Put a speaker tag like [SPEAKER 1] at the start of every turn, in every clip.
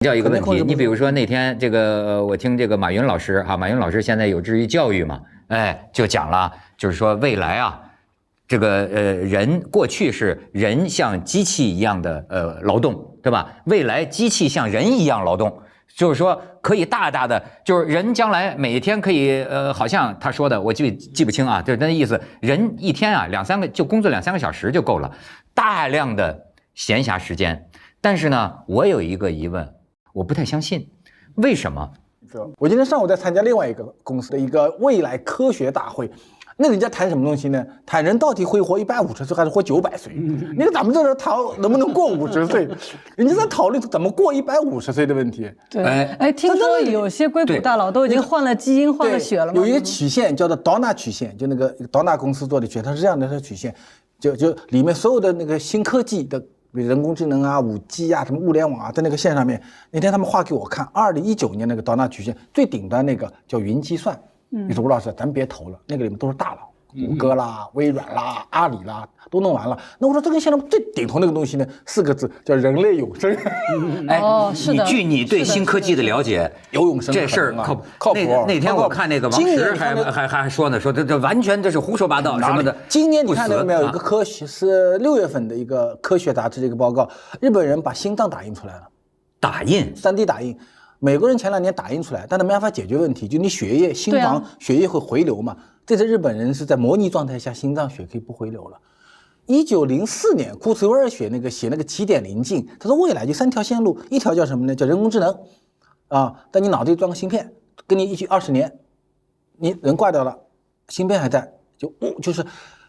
[SPEAKER 1] 叫一个问题，你比如说那天这个我听这个马云老师啊，马云老师现在有志于教育嘛，哎，就讲了，就是说未来啊，这个人过去是人像机器一样的劳动，对吧？未来机器像人一样劳动，就是说可以大大的，就是人将来每一天可以好像他说的我记不清啊，就是那意思，人一天啊2-3个就工作2-3个小时就够了，大量的闲暇时间。但是呢，我有一个疑问，我不太相信，为什么？
[SPEAKER 2] 我今天上午在参加另外一个公司的一个未来科学大会，那人家谈什么东西呢？谈人到底会活150岁还是活900岁？你看咱们这是谈能不能过50岁，人家在讨论怎么过150岁的问题。
[SPEAKER 3] 对，哎，听说有些硅谷大佬都已经换了基因、换了血了吗？
[SPEAKER 2] 有一个曲线叫做 Donna 曲线，就那个 Donna 公司做的曲线，它是这样的曲线，就里面所有的那个新科技的。比如人工智能啊、5G 啊、什么物联网啊，在那个线上面，那天他们画给我看，2019年那个到那曲线最顶端那个叫云计算。你说吴老师，咱别投了，那个里面都是大佬，谷歌啦、微软啦、阿里啦，都弄完了。那我说这个现在最顶头那个东西呢，4个字叫人类永生。
[SPEAKER 1] 哎，你据你对新科技的了解，
[SPEAKER 2] 有永生
[SPEAKER 1] 这事儿靠谱。那天我看那个王石还说呢，说这完全这是胡说八道什么的。
[SPEAKER 2] 今年你看到没有？一个科学是6月份的一个科学杂志的一个报告，日本人把心脏打印出来了，
[SPEAKER 1] 打印
[SPEAKER 2] 3D 打印。美国人前2年打印出来，但他没办法解决问题，就你血液心房血液会回流嘛。这次日本人是在模拟状态下，心脏血可以不回流了。1904年，库茨韦尔写那个起点临近，他说未来就3条线路，一条叫什么呢？叫人工智能，啊，在你脑子里装个芯片，跟你一起20年，你人挂掉了，芯片还在，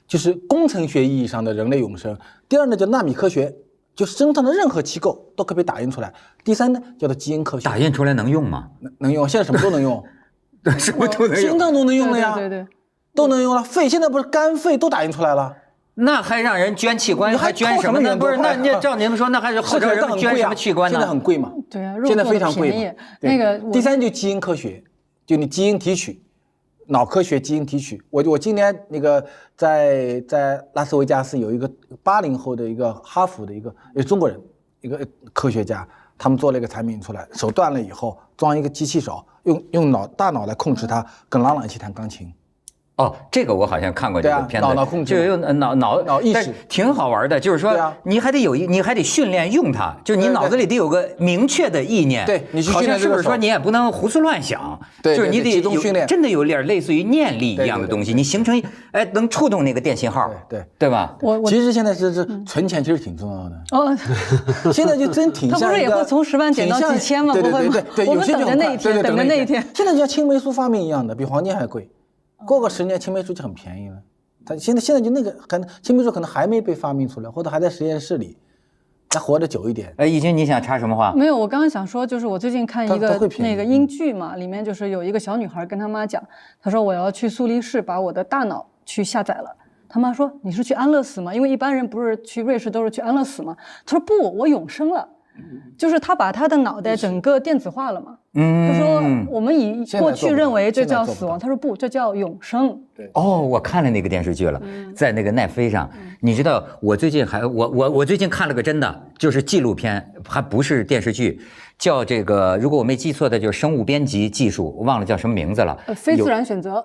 [SPEAKER 2] 就是工程学意义上的人类永生。第二呢，叫纳米科学。就身上的任何机构都可以被打印出来。第3呢，叫做基因科学。
[SPEAKER 1] 打印出来能用吗？
[SPEAKER 2] 能用，现在什么都能用，
[SPEAKER 1] 什么都能用，
[SPEAKER 2] 心脏都能用了呀，
[SPEAKER 3] 对，
[SPEAKER 2] 都能用了。肺现在不是肝肺都打印出来了，
[SPEAKER 1] 那还让人捐器官，还捐什么呢？不是，那照您们说，那还是号召人们捐什么器官呢？
[SPEAKER 2] 现在很贵嘛，
[SPEAKER 3] 对啊，
[SPEAKER 2] 现在非常贵嘛。
[SPEAKER 3] 那个
[SPEAKER 2] 第3就基因科学，就你基因提取。脑科学基因提取，我今年那个在拉斯维加斯有一个80后的一个哈佛的一个中国人一个科学家，他们做了一个产品出来，手断了以后装一个机器手，用大脑来控制它，跟郎朗一起弹钢琴。
[SPEAKER 1] 哦，这个我好像看过这个片子，
[SPEAKER 2] 脑控制，
[SPEAKER 1] 就用脑意识，挺好玩的。就是说，你还得训练用它，就你脑子里得有个明确的意念。
[SPEAKER 2] 对，你去训练
[SPEAKER 1] 是不是说你也不能胡思乱想？
[SPEAKER 2] 对，
[SPEAKER 1] 就是你得
[SPEAKER 2] 集中训练，
[SPEAKER 1] 真的有点类似于念力一样的东西，你形成能触动那个电信号，对吧？
[SPEAKER 2] 其实现在是存钱，其实挺重要的。哦，现在就真挺像。
[SPEAKER 3] 他不是也会从10万减到几千吗？不会吗？
[SPEAKER 2] 对，
[SPEAKER 3] 我们等着那一天，等着那一天。
[SPEAKER 2] 现在就像青霉素发明一样的，比黄金还贵。过个10年，青霉素就很便宜了。它现在就那个，可能青霉素可能还没被发明出来，或者还在实验室里，它活得久一点。
[SPEAKER 1] 易军，你想插什么话？
[SPEAKER 3] 没有，我刚刚想说，就是我最近看一个那个英剧嘛，里面就是有一个小女孩跟她妈讲，她说我要去苏黎世把我的大脑去下载了。她妈说你是去安乐死吗？因为一般人不是去瑞士都是去安乐死吗？她说不，我永生了。就是他把他的脑袋整个电子化了嘛。他说我们以过去认为这叫死亡，他说不，这叫永生。
[SPEAKER 2] 对。
[SPEAKER 1] 哦，我看了那个电视剧了，在那个奈飞上。你知道，我最近我最近看了个真的，就是纪录片，还不是电视剧，叫这个，如果我没记错的，就是生物编辑技术，我忘了叫什么名字了。
[SPEAKER 3] 非自然选择。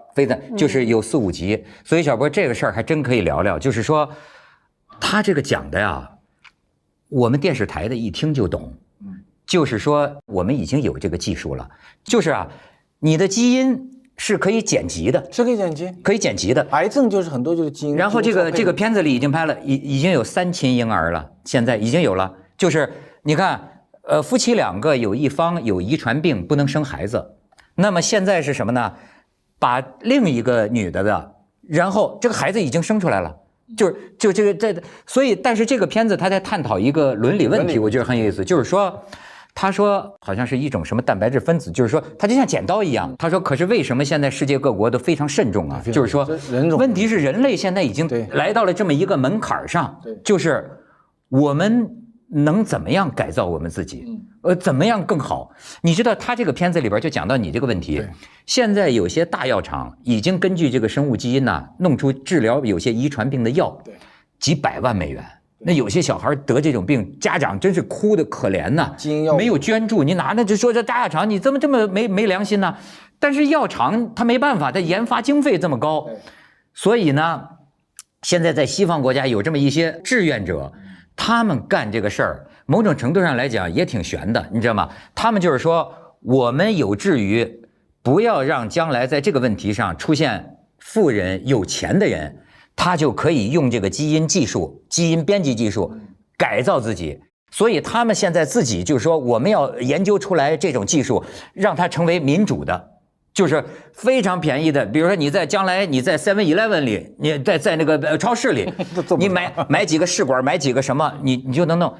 [SPEAKER 1] 就是有4、5集，所以小波这个事儿还真可以聊聊，就是说，他这个讲的呀。我们电视台的一听就懂，就是说我们已经有这个技术了，就是啊，你的基因是可以剪辑的，
[SPEAKER 2] 是可以剪辑，
[SPEAKER 1] 可以剪辑的。
[SPEAKER 2] 癌症就是很多就是基因。
[SPEAKER 1] 然后这个片子里已经拍了，已经有3亲婴儿了，现在已经有了。就是你看，夫妻2个有一方有遗传病不能生孩子，那么现在是什么呢？把另一个女的，然后这个孩子已经生出来了。就这个所以，但是这个片子他在探讨一个伦理问题，我觉得很有意思。就是说，他说好像是一种什么蛋白质分子，就是说它就像剪刀一样。他说，可是为什么现在世界各国都非常慎重啊？就是说，问题是人类现在已经来到了这么一个门槛上，就是我们能怎么样改造我们自己？怎么样更好？你知道他这个片子里边就讲到你这个问题。现在有些大药厂已经根据这个生物基因弄出治疗有些遗传病的药，几百万美元。那有些小孩得这种病，家长真是哭得可怜呐，没有捐助，你拿那就说这大药厂你怎么这么没良心呢？但是药厂他没办法，他研发经费这么高，所以呢，现在在西方国家有这么一些志愿者，他们干这个事儿，某种程度上来讲也挺悬的，你知道吗？他们就是说，我们有志于不要让将来在这个问题上出现富人有钱的人。他就可以用这个基因技术、基因编辑技术改造自己，所以他们现在自己就是说，我们要研究出来这种技术，让它成为民主的，就是非常便宜的。比如说，将来你在 7-Eleven 里，你在那个超市里，你买几个试管，买几个什么，你就能弄。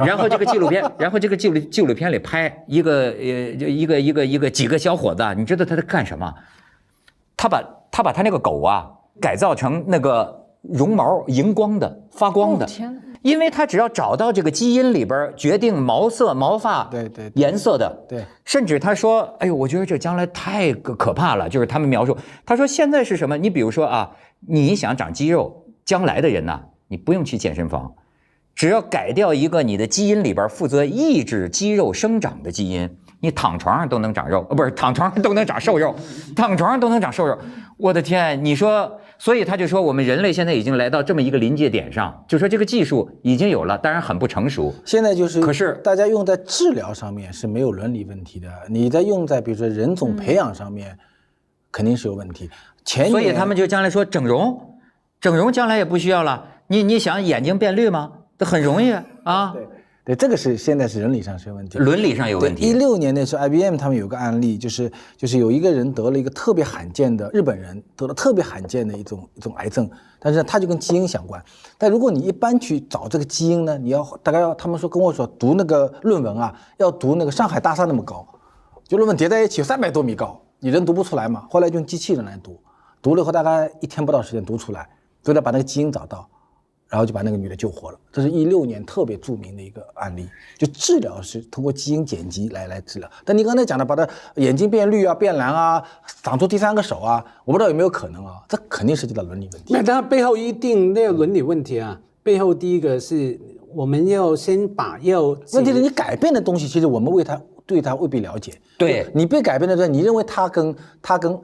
[SPEAKER 1] 然后这个纪录片里拍一个几个小伙子，你知道他在干什么？他把他那个狗啊。改造成那个绒毛荧光的发光的，因为他只要找到这个基因里边决定毛色毛发颜色的，对，甚至他说，哎呦，我觉得这将来太可怕了，就是他们描述，他说现在是什么？你比如说啊，你想长肌肉，将来的人呐，你不用去健身房，只要改掉一个你的基因里边负责抑制肌肉生长的基因，你躺床上都能长肉，不是躺床上都能长瘦肉，躺床上都能长瘦肉。我的天，你说，所以他就说我们人类现在已经来到这么一个临界点上，就说这个技术已经有了，当然很不成熟。
[SPEAKER 2] 现在就是，可是大家用在治疗上面是没有伦理问题的，你在用在比如说人种培养上面，肯定是有问题。
[SPEAKER 1] 所以他们就将来说整容将来也不需要了。你想眼睛变绿吗？这很容易啊。
[SPEAKER 2] 对，这个是现在是伦理上是有问题，
[SPEAKER 1] 伦理上有问题。
[SPEAKER 2] 16年的时候 ，IBM 他们有个案例，就是有一个人得了一个特别罕见的日本人得了特别罕见的一种癌症，但是他就跟基因相关。但如果你一般去找这个基因呢，你大概他们说跟我说读那个论文啊，要读那个上海大厦那么高，就论文叠在一起有300多米高，你人读不出来嘛。后来就用机器人来读了以后大概1天不到时间读出来，就得把那个基因找到。然后就把那个女的救活了，这是16年特别著名的一个案例。就治疗是通过基因剪辑来治疗，但你刚才讲的把它眼睛变绿啊、变蓝啊、长出第3个手啊，我不知道有没有可能啊？这肯定涉及到伦理问题。
[SPEAKER 4] 那它背后一定那个伦理问题啊，背后第一个是我们要先把问
[SPEAKER 2] 题是你改变的东西，其实我们对它未必了解。
[SPEAKER 1] 对，
[SPEAKER 2] 你被改变的时候，你认为它跟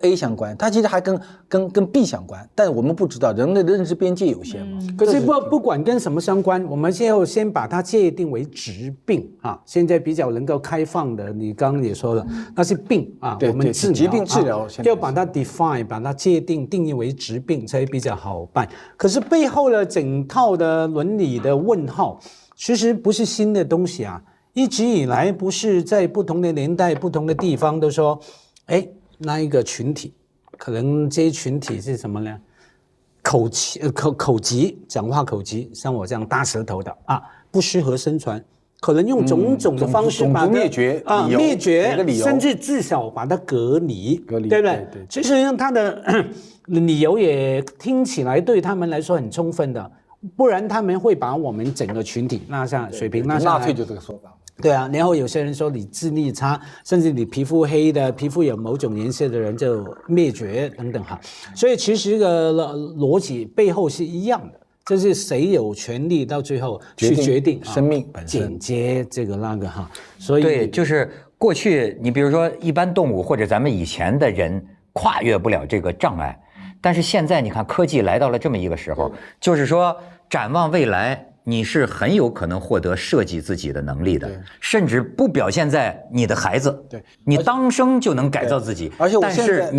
[SPEAKER 2] A 相关，它其实还跟 B 相关，但我们不知道，人类的认知边界有限嘛。
[SPEAKER 4] 可是不管跟什么相关，我们要先把它界定为疾病啊。现在比较能够开放的，你刚刚也说了，那是病啊，我们
[SPEAKER 2] 疾病治疗
[SPEAKER 4] 要把它 define， 把它界定义为疾病才比较好办。可是背后的整套的伦理的问号，其实不是新的东西啊。一直以来，不是在不同的年代、不同的地方都说，那一个群体，可能这些群体是什么呢？口疾，讲话口疾，像我这样大舌头的啊，不适合生存，可能用种种的方式把它
[SPEAKER 2] 灭绝
[SPEAKER 4] 灭绝，甚至至少把它隔离，对不对？其实他的理由也听起来对他们来说很充分的，不然他们会把我们整个群体水平拉下来。
[SPEAKER 2] 纳粹就这个说法。
[SPEAKER 4] 对啊，然后有些人说你智力差，甚至你皮肤黑的、皮肤有某种颜色的人就灭绝等等哈。所以其实这个逻辑背后是一样的，就是谁有权利到最后去决定
[SPEAKER 2] 生命本身，
[SPEAKER 4] 剪接这个那个哈。所以
[SPEAKER 1] 对，就是过去你比如说一般动物或者咱们以前的人跨越不了这个障碍，但是现在你看科技来到了这么一个时候，就是说展望未来。你是很有可能获得设计自己的能力的，甚至不表现在你的孩子。
[SPEAKER 2] 对，
[SPEAKER 1] 你当生就能改造自己。
[SPEAKER 2] 而且
[SPEAKER 1] 但是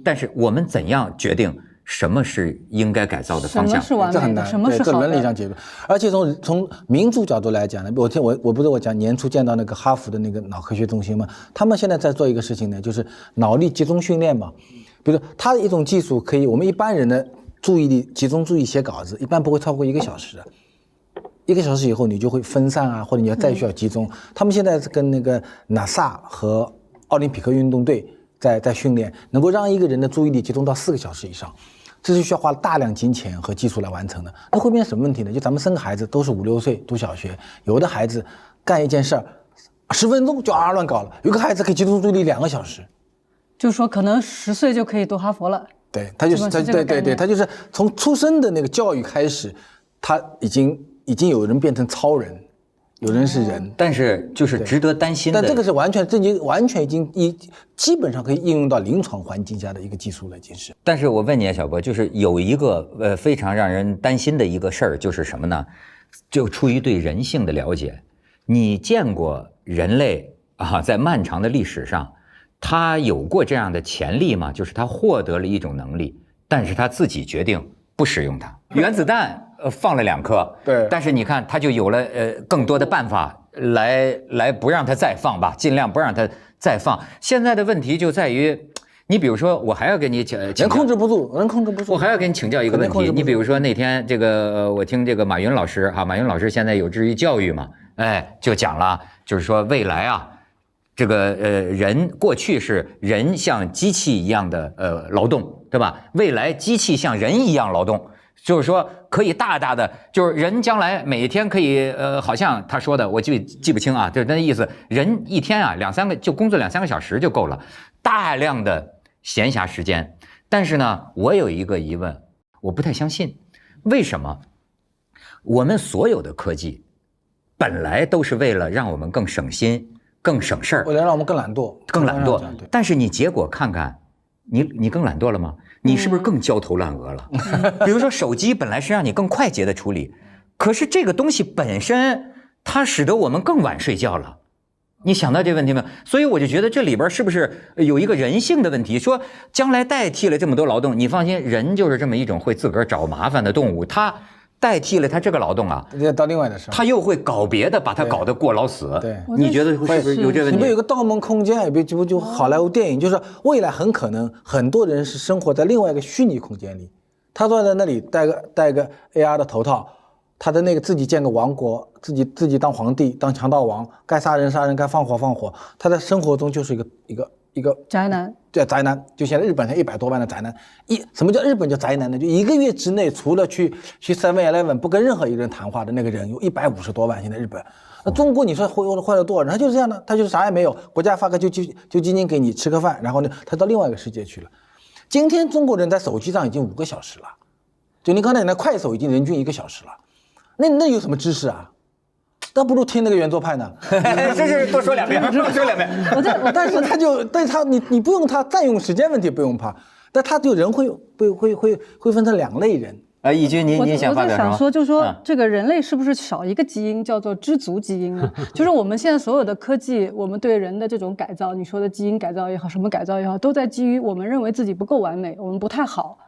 [SPEAKER 1] 但是我们怎样决定什么是应该改造的方向？
[SPEAKER 3] 什么是完美的？什么是好的？
[SPEAKER 2] 伦理上解决。而且从民主角度来讲呢，我不是我讲年初见到那个哈佛的那个脑科学中心嘛，他们现在在做一个事情呢，就是脑力集中训练嘛。比如说，它的一种技术可以，我们一般人的注意力集中注意写稿子，一般不会超过1个小时的。1个小时以后你就会分散啊，或者你要再需要集中。他们现在是跟那个 NASA 和奥林匹克运动队在训练，能够让一个人的注意力集中到4个小时以上，这是需要花大量金钱和技术来完成的。那会变成什么问题呢？就咱们生个孩子都是5、6岁读小学，有的孩子干一件事儿10分钟就乱搞了，有个孩子可以集中注意力2个小时，
[SPEAKER 3] 就是说可能10岁就可以读哈佛了。
[SPEAKER 2] 对，他就是他就是从出生的那个教育开始。他已经有人变成超人，有人是人，
[SPEAKER 1] 但是就是值得担心的。
[SPEAKER 2] 但这个是完全已经基本上可以应用到临床环境下的一个技术了，已经是。
[SPEAKER 1] 但是我问你啊，小波，就是有一个非常让人担心的一个事儿，就是什么呢？就出于对人性的了解，你见过人类啊，在漫长的历史上，他有过这样的潜力吗？就是他获得了一种能力，但是他自己决定不使用它。原子弹放了2颗，
[SPEAKER 2] 对，
[SPEAKER 1] 但是你看他就有了更多的办法来不让它再放吧，尽量不让它再放。现在的问题就在于，你比如说，我还要给你
[SPEAKER 2] 人控制不住，
[SPEAKER 1] 我还要给你请教一个问题。你比如说那天这个我听这个马云老师哈，马云老师现在有志于教育嘛，就讲了，就是说未来啊，这个人过去是人像机器一样的劳动，对吧？未来机器像人一样劳动。就是说，可以大大的，就是人将来每天可以，好像他说的，我记不清啊，就是那意思，人一天啊2-3个就工作2-3个小时就够了，大量的闲暇时间。但是呢，我有一个疑问，我不太相信，为什么我们所有的科技本来都是为了让我们更省心、更省事儿，
[SPEAKER 2] 为了让我们更懒惰，
[SPEAKER 1] 但是你结果看看，你更懒惰了吗？你是不是更焦头烂额了？比如说手机本来是让你更快捷的处理，可是这个东西本身它使得我们更晚睡觉了。你想到这问题没有？所以我就觉得这里边是不是有一个人性的问题？说将来代替了这么多劳动，你放心，人就是这么一种会自个儿找麻烦的动物，他代替了他这个劳动啊，
[SPEAKER 2] 到另外的事，
[SPEAKER 1] 他又会搞别的，把他搞得过劳死。
[SPEAKER 2] 对，
[SPEAKER 1] 你觉得是不是有这问题？
[SPEAKER 2] 你不有个《盗梦空间》就好莱坞电影，就是未来很可能很多人是生活在另外一个虚拟空间里，他坐在那里戴个 AR 的头套，他的那个自己建个王国，自己当皇帝当强盗王，该杀人杀人，该放火放火，他在生活中就是一个
[SPEAKER 3] 宅男。
[SPEAKER 2] 对，宅男，就现在日本才100多万的宅男。什么叫日本叫宅男呢？就1个月之内，除了去 7-Eleven 不跟任何一个人谈话的那个人有150多万。现在日本，那中国你说坏了多少人？他就是这样的，他就是啥也没有，国家发个救济金给你吃个饭，然后呢，他到另外一个世界去了。今天中国人在手机上已经5个小时了，就你刚才讲的快手已经人均1个小时了，那有什么知识啊？倒不如听那个圆桌派呢，
[SPEAKER 1] 真是多说2遍，多说2遍。
[SPEAKER 2] 但是他你不用他占用时间问题不用怕，但他就人会分成2类人。
[SPEAKER 1] 义军，您想发表什么？
[SPEAKER 3] 我在想说，就是说这个人类是不是少一个基因，叫做知足基因呢？就是我们现在所有的科技，我们对人的这种改造，你说的基因改造也好，什么改造也好，都在基于我们认为自己不够完美，我们不太好。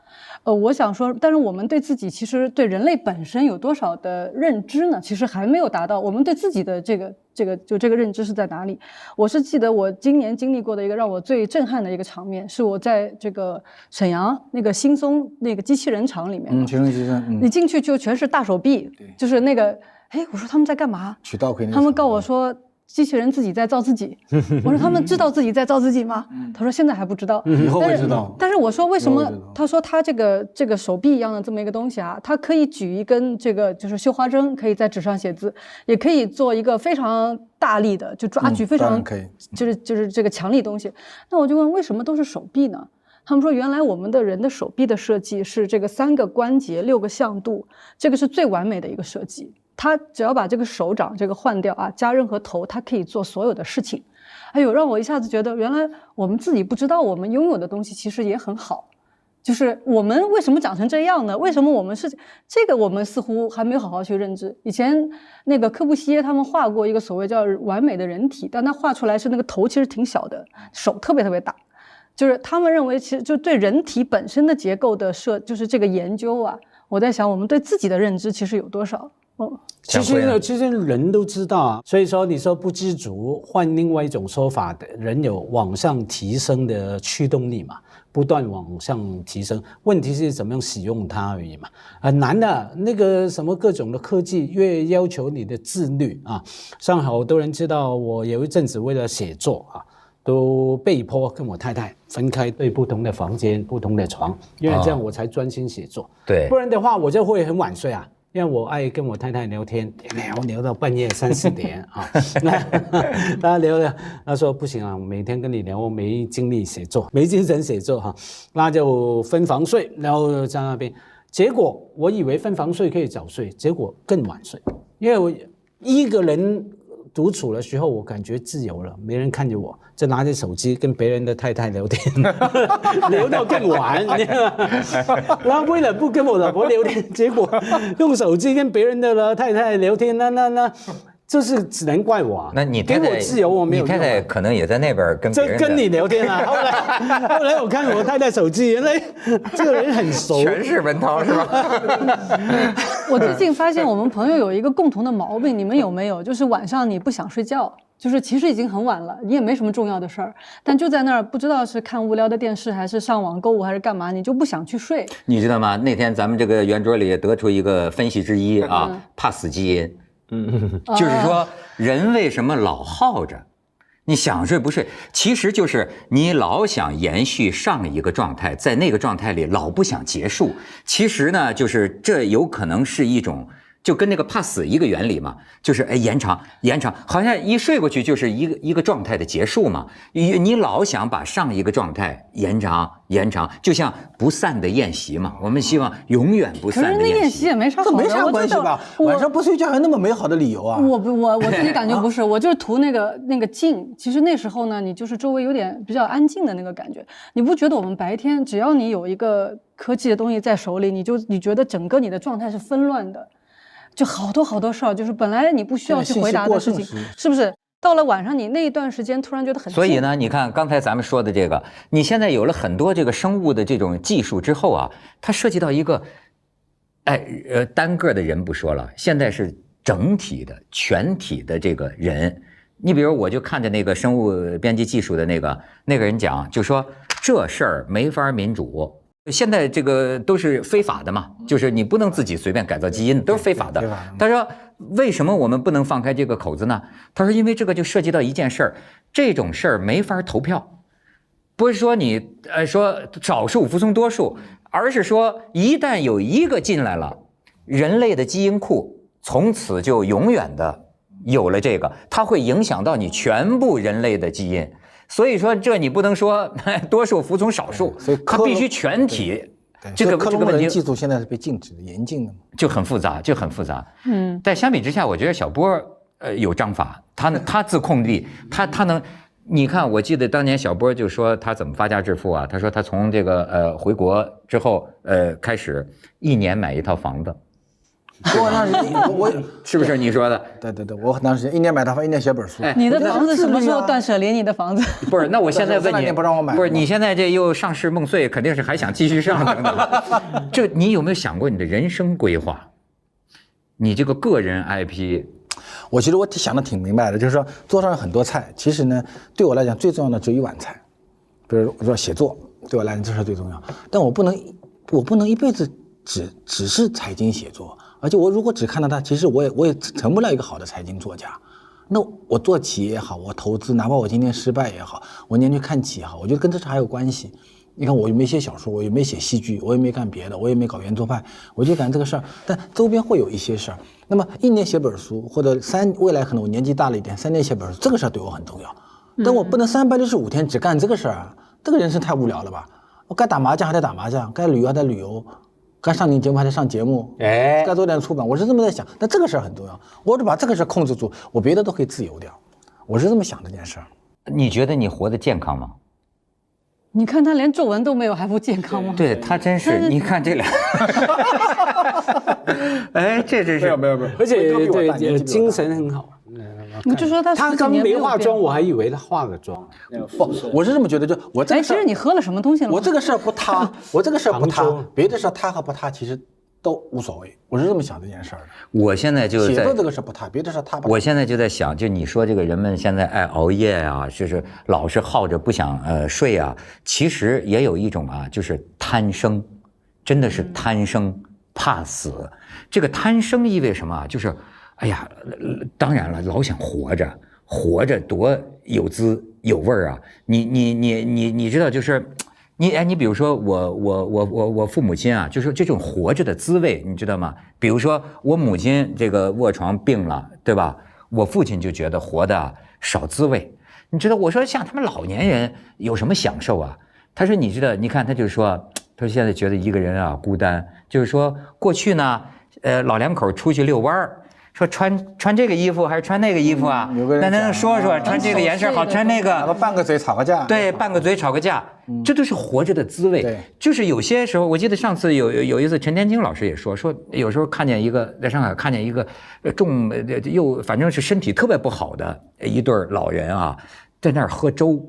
[SPEAKER 3] 我想说，但是我们对自己其实对人类本身有多少的认知呢？其实还没有达到。我们对自己的这个认知是在哪里？我是记得我今年经历过的一个让我最震撼的一个场面，是我在这个沈阳那个新松那个机器人厂里面，
[SPEAKER 2] 机器人，
[SPEAKER 3] 你进去就全是大手臂，就是那个，我说他们在干嘛？
[SPEAKER 2] 取道可以，
[SPEAKER 3] 他们告我说。机器人自己在造自己，我说他们知道自己在造自己吗？他说现在还不知道，
[SPEAKER 2] 以后会知道。
[SPEAKER 3] 但是我说为什么？他说他这个手臂一样的这么一个东西啊，它可以举一根这个就是绣花针，可以在纸上写字，也可以做一个非常大力的就抓举非常
[SPEAKER 2] 可以，
[SPEAKER 3] 就是这个强力东西。那我就问为什么都是手臂呢？他们说原来我们的人的手臂的设计是这个3个关节6个向度，这个是最完美的一个设计。他只要把这个手掌这个换掉啊，加任何头，他可以做所有的事情。哎呦，让我一下子觉得，原来我们自己不知道，我们拥有的东西其实也很好。就是我们为什么长成这样呢？为什么我们是这个？我们似乎还没有好好去认知。以前那个柯布西耶他们画过一个所谓叫完美的人体，但他画出来是那个头其实挺小的，手特别特别大。就是他们认为，其实就对人体本身的结构的就是这个研究啊，我在想，我们对自己的认知其实有多少？
[SPEAKER 4] 其实人都知道啊，所以说你说不知足，换另外一种说法的人有往上提升的驱动力嘛，不断往上提升，问题是怎么样使用它而已嘛。很难的，那个什么各种的科技越要求你的自律啊，像好多人知道，我有一阵子为了写作啊，都被迫跟我太太分开，对不同的房间、不同的床，因为这样我才专心写作。
[SPEAKER 1] 对，
[SPEAKER 4] 不然的话我就会很晚睡啊。因为我爱跟我太太聊天，聊到半夜3-4点啊。他聊了，他说不行啊，每天跟你聊，我没精力写作，没精神写作哈，那就分房睡，然后在那边。结果我以为分房睡可以早睡，结果更晚睡，因为我一个人独处的时候，我感觉自由了，没人看着我，就拿着手机跟别人的太太聊天，聊到更晚。然后为了不跟我老婆聊天，结果用手机跟别人的太太聊天，那就是只能怪我。
[SPEAKER 1] 那你太太
[SPEAKER 4] 给我自由，我没有。
[SPEAKER 1] 你太太可能也在那边跟别人
[SPEAKER 4] 跟你聊天啊。后来我看我太太手机，原来这个人很熟，
[SPEAKER 1] 全是文涛是吧？
[SPEAKER 3] 我最近发现我们朋友有一个共同的毛病，你们有没有？就是晚上你不想睡觉，就是其实已经很晚了，你也没什么重要的事儿，但就在那儿不知道是看无聊的电视，还是上网购物，还是干嘛，你就不想去睡。
[SPEAKER 1] 你知道吗？那天咱们这个圆桌里得出一个分析之一啊，怕死基因。就是说人为什么老耗着？你想睡不睡，其实就是你老想延续上一个状态，在那个状态里老不想结束。其实呢，就是这有可能是一种，就跟那个怕死一个原理嘛，就是延长，好像一睡过去就是一个状态的结束嘛。你老想把上一个状态延长，就像不散的宴席嘛。我们希望永远不散的宴席。
[SPEAKER 3] 可是那宴席也没啥好的，
[SPEAKER 2] 这没啥关系吧？晚上不睡觉还有那么美好的理由啊！
[SPEAKER 3] 我自己感觉不是，我就是图那个静。其实那时候呢，你就是周围有点比较安静的那个感觉。你不觉得我们白天只要你有一个科技的东西在手里，你觉得整个你的状态是纷乱的？就好多事儿，就是本来你不需要去回答的事情，是不是？到了晚上，你那一段时间突然觉得很……
[SPEAKER 1] 所以呢，你看刚才咱们说的这个，你现在有了很多这个生物的这种技术之后啊，它涉及到一个，单个的人不说了，现在是整体的、全体的这个人。你比如，我就看着那个生物编辑技术的那个人讲，就说这事儿没法民主。现在这个都是非法的嘛，就是你不能自己随便改造基因，都是非法的。他说为什么我们不能放开这个口子呢？他说因为这个就涉及到一件事儿，这种事儿没法投票，不是说你说少数服从多数，而是说一旦有一个进来了，人类的基因库从此就永远的有了这个，它会影响到你全部人类的基因。所以说，这你不能说多数服从少数，
[SPEAKER 2] 所以
[SPEAKER 1] 它必须全体。这个
[SPEAKER 2] 问题技术现在是被禁止的，严禁的嘛，
[SPEAKER 1] 就很复杂。但相比之下，我觉得小波有章法，他自控力，他能。你看，我记得当年小波就说他怎么发家致富啊？他说他从这个回国之后开始1年买一套房子。
[SPEAKER 2] 我
[SPEAKER 1] 是不是你说的？
[SPEAKER 2] 对，我很长时间1年买套房，1年写本书。
[SPEAKER 3] 你的房子什么时候断舍离？你的房子
[SPEAKER 1] 不是？那我现在问你，
[SPEAKER 2] 不让我买，
[SPEAKER 1] 不是你现在这又上市梦碎，肯定是还想继续上的。这你有没有想过你的人生规划？你这个个人 IP？
[SPEAKER 2] 我其实我想的挺明白的，就是说桌上有很多菜，其实呢，对我来讲最重要的只有一碗菜。比如我说写作，对我来讲这是最重要，但我不能一辈子只是财经写作。而且我如果只看到它，其实我也成不了一个好的财经作家。那我做企业也好，我投资，哪怕我今天失败也好，我年去看企也好，我觉得跟这还有关系。你看我又没写小说，我又没写戏剧，我也没干别的，我也没搞圆桌派，我就干这个事儿。但周边会有一些事儿。那么1年写本书，或者未来可能我年纪大了一点，3年写本书，这个事儿对我很重要。但我不能365天只干这个事儿啊，这个人生太无聊了吧？我该打麻将还得打麻将，该旅游还得旅游。该上节目还得上节目，该做点出版，我是这么在想。但这个事儿很重要，我只把这个事儿控制住，我别的都可以自由掉。我是这么想这件事儿。
[SPEAKER 1] 你觉得你活得健康吗？
[SPEAKER 3] 你看他连皱纹都没有，还不健康吗？
[SPEAKER 1] 对他真是，你看这俩，这真是
[SPEAKER 2] 没有，
[SPEAKER 4] 而且对精神很好。
[SPEAKER 3] 我就说
[SPEAKER 4] 他刚没化妆，我还以为他化了妆。
[SPEAKER 2] 不，我是这么觉得，就我这个事儿，
[SPEAKER 3] 其实你喝了什么东西了？
[SPEAKER 2] 我这个事儿不塌，我这个事儿不塌，别的事儿塌和不塌其实都无所谓。我是这么想这件事儿的。
[SPEAKER 1] 我现在就
[SPEAKER 2] 写作这个事儿不塌，别的事儿塌不塌。
[SPEAKER 1] 我现在就在想，就你说这个人们现在爱熬夜啊，就是老是耗着不想睡啊，其实也有一种啊，就是贪生，真的是贪生怕死。这个贪生意味什么啊？就是。哎呀，当然了，老想活着多有滋有味儿啊！你知道，就是你比如说我父母亲啊，就是这种活着的滋味，你知道吗？比如说我母亲这个卧床病了，对吧？我父亲就觉得活的少滋味。你知道，我说像他们老年人有什么享受啊？他说你知道，你看他就说，他说现在觉得一个人啊孤单，就是说过去呢，老两口出去遛弯儿。说穿这个衣服还是穿那个衣服啊？那能说穿这个颜色好，穿那个，
[SPEAKER 2] 拌个嘴吵个架。
[SPEAKER 1] 对，拌个嘴吵个架，这都是活着的滋味。
[SPEAKER 2] 对，
[SPEAKER 1] 就是有些时候，我记得上次有一次，陈天津老师也说有时候看见一个在上海看见一个反正是身体特别不好的一对老人啊，在那儿喝粥，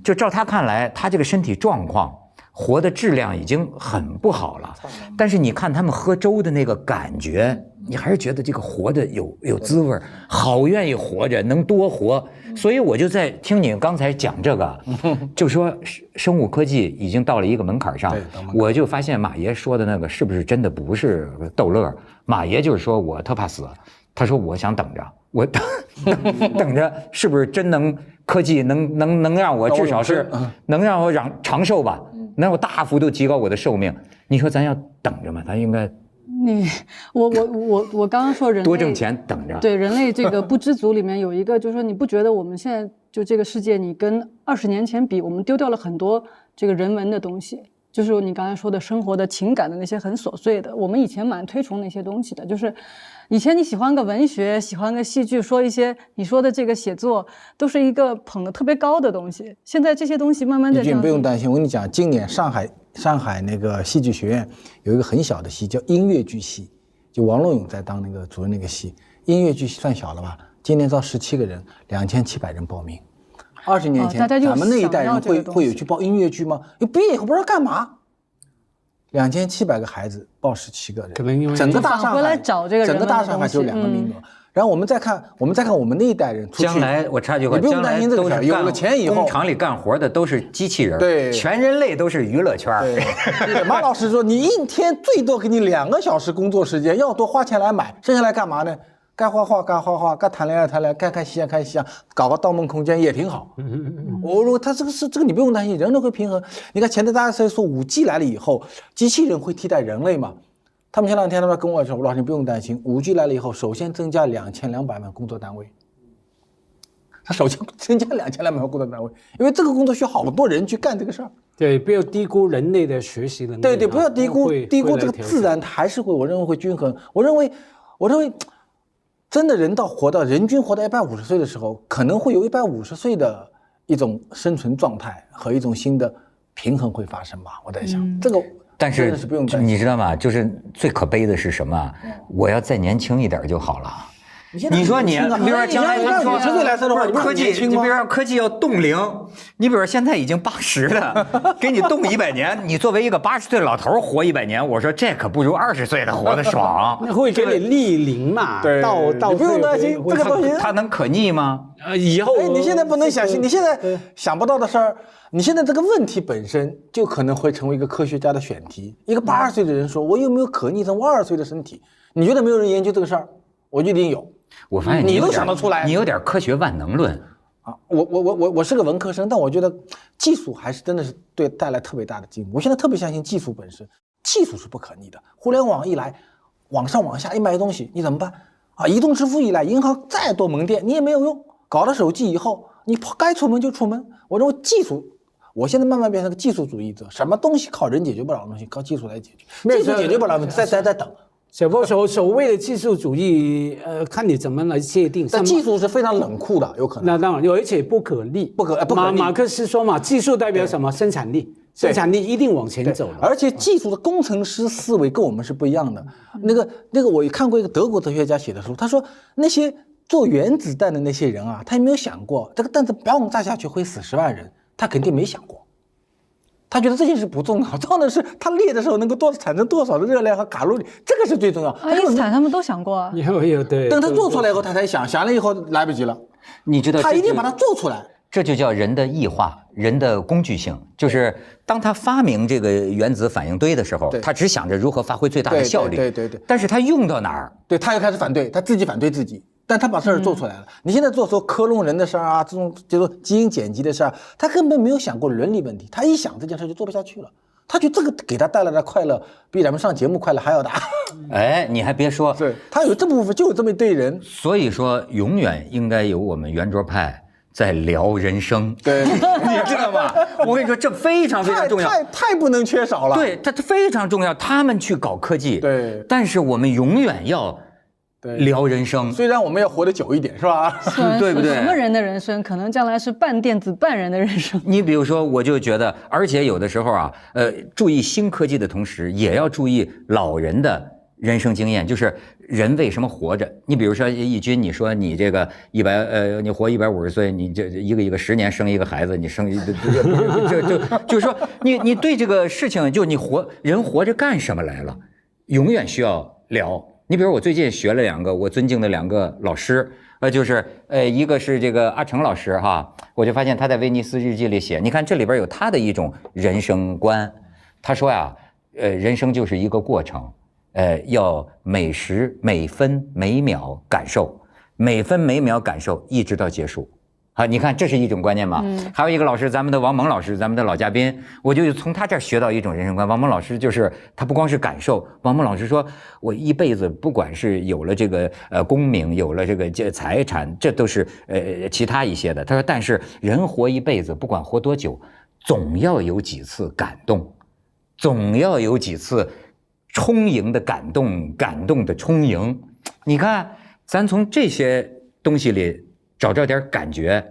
[SPEAKER 1] 就照他看来，他这个身体状况。活的质量已经很不好了，但是你看他们喝粥的那个感觉，你还是觉得这个活的有滋味，好愿意活着，能多活。所以我就在听你刚才讲这个，就说生物科技已经到了一个门槛上，我就发现马爷说的那个是不是真的不是逗乐？马爷就是说我特怕死，他说我想等着，我等着是不是真科技能让我至少是能让我长寿吧？能够大幅度提高我的寿命，你说咱要等着吗？咱应该，
[SPEAKER 3] 我刚刚说人类
[SPEAKER 1] 多挣钱等着。
[SPEAKER 3] 对，人类这个不知足里面有一个，就是说你不觉得我们现在就这个世界，你跟20年前比，我们丢掉了很多这个人文的东西，就是你刚才说的生活的情感的那些很琐碎的，我们以前蛮推崇那些东西的，就是以前你喜欢个文学，喜欢个戏剧，说一些你说的这个写作，都是一个捧得特别高的东西。现在这些东西慢慢的，
[SPEAKER 2] 你不用担心，我跟你讲，今年上海那个戏剧学院有一个很小的戏叫音乐剧系，就王洛勇在当那个主任那个戏，音乐剧系算小了吧？今年招17个人，2700人报名。20年前，咱们那一代人会有去报音乐剧吗？你毕业以后不知道干嘛。2700个孩子报17个人，
[SPEAKER 4] 可能因为
[SPEAKER 2] 整个大上海整个大上海只有2个名额。然后我们再看我们那一代人出去，
[SPEAKER 1] 将来我插句话，
[SPEAKER 2] 你不用担心这个事儿，有了钱以后，
[SPEAKER 1] 工厂里干活的都是机器人，
[SPEAKER 2] 对，
[SPEAKER 1] 全人类都是娱乐圈。
[SPEAKER 2] 对，马老师说，你一天最多给你2个小时工作时间，要多花钱来买，剩下来干嘛呢？该画画，该谈恋爱，该看戏啊，搞个盗梦空间也挺好。我说他这个你不用担心，人都会平衡。你看前段大家说5G 来了以后，机器人会替代人类嘛？他们前2天跟我说，吴老师你不用担心，5G 来了以后，首先增加2200万工作单位。他首先增加2200万工作单位，因为这个工作需要好多人去干这个事儿。
[SPEAKER 4] 对，不要低估人类的学习能力。
[SPEAKER 2] 对，不要低估这个自然，还是会，我认为会均衡。我认为。真的人均活到150岁的时候，可能会有150岁的一种生存状态和一种新的平衡会发生吧。我在想，这个
[SPEAKER 1] 但是你知道吗？就是最可悲的是什么？我要再年轻一点就好了。你说你，比如说将来
[SPEAKER 2] 50岁来说的话，
[SPEAKER 1] 科技，你比如说科技要冻龄，你比如说现在已经80了，给你冻100年，你作为一个80岁的老头活100年，我说这可不如20岁的活得爽。
[SPEAKER 4] 那会给你逆龄嘛？
[SPEAKER 2] 对，
[SPEAKER 4] 到
[SPEAKER 2] 不用担心这个东西，
[SPEAKER 1] 它能可逆吗？
[SPEAKER 4] 以后
[SPEAKER 2] 你现在不能想象，你现在想不到的事儿，你现在这个问题本身就可能会成为一个科学家的选题。一个80岁的人说，我有没有可逆成52岁的身体？你觉得没有人研究这个事儿？我就一定有。
[SPEAKER 1] 我发现
[SPEAKER 2] 你都想得出来，
[SPEAKER 1] 你有点科学万能论
[SPEAKER 2] 啊！我是个文科生，但我觉得技术还是真的是对带来特别大的进步。我现在特别相信技术本身，技术是不可逆的。互联网一来，往上往下一买东西，你怎么办啊？移动支付一来，银行再多门店你也没有用。搞了手机以后，你该出门就出门。我认为技术，我现在慢慢变成个技术主义者，什么东西靠人解决不了的东西，靠技术来解决。技术解决不了的，再等。
[SPEAKER 4] 小波所谓的技术主义，看你怎么来界定。
[SPEAKER 2] 但技术是非常冷酷的，有可能。
[SPEAKER 4] 那当然，而且不可逆。不可逆。马克思说嘛，技术代表什么？生产力。生产力一定往前走的。
[SPEAKER 2] 而且技术的工程师思维跟我们是不一样的。那个，我也看过一个德国哲学家写的书，他说那些做原子弹的那些人啊，他也没有想过这个弹子砰炸下去会死10万人，他肯定没想过。他觉得这件事不重要，重要的是他裂的时候能够产生多少的热量和卡路里，这个是最重要。
[SPEAKER 3] 爱因斯坦他们都想过啊。
[SPEAKER 4] 有对。
[SPEAKER 2] 等他做出来以后，他才想了以后来不及了。
[SPEAKER 1] 你知道，
[SPEAKER 2] 他一定把它做出来。
[SPEAKER 1] 这就叫人的异化，人的工具性。就是当他发明这个原子反应堆的时候，他只想着如何发挥最大的效率。
[SPEAKER 2] 对。
[SPEAKER 1] 但是他用到哪儿，
[SPEAKER 2] 对，他又开始反对，他自己反对自己。但他把事儿做出来了。你现在做说克隆人的事儿啊，这种就是基因剪辑的事儿，他根本没有想过伦理问题。他一想这件事就做不下去了。他觉得这个给他带来的快乐比咱们上节目快乐还要大。
[SPEAKER 1] 哎，你还别说，
[SPEAKER 2] 对，他有这部分就有这么一堆人。
[SPEAKER 1] 所以说，永远应该有我们圆桌派在聊人生，
[SPEAKER 2] 对，
[SPEAKER 1] 你知道吗？我跟你说，这非常非常重要，
[SPEAKER 2] 太不能缺少了。
[SPEAKER 1] 对，它非常重要。他们去搞科技，
[SPEAKER 2] 对，
[SPEAKER 1] 但是我们永远要聊人生。
[SPEAKER 2] 虽然我们要活得久一点，是吧？
[SPEAKER 1] 对不对？
[SPEAKER 3] 什么人的人生，可能将来是半电子半人的人生。
[SPEAKER 1] 你比如说，我就觉得，而且有的时候啊，注意新科技的同时，也要注意老人的人生经验，就是人为什么活着。你比如说义军，你说你这个你活150岁，你这一个10年生一个孩子，你生就是说你对这个事情，就人活着干什么来了，永远需要聊。你比如我最近学了2个我尊敬的2个老师，就是一个是这个阿成老师哈，我就发现他在威尼斯日记里写，你看这里边有他的一种人生观，他说呀，人生就是一个过程。要每时每分每秒感受，每分每秒感受，一直到结束。好，你看这是一种观念嘛。还有一个老师，咱们的王蒙老师，咱们的老嘉宾，我就从他这儿学到一种人生观。王蒙老师就是他不光是感受，王蒙老师说，我一辈子不管是有了这个功名，有了这个财产，这都是其他一些的。他说，但是人活一辈子，不管活多久，总要有几次感动，总要有几次充盈的感动的充盈。你看，咱从这些东西里找着点感觉，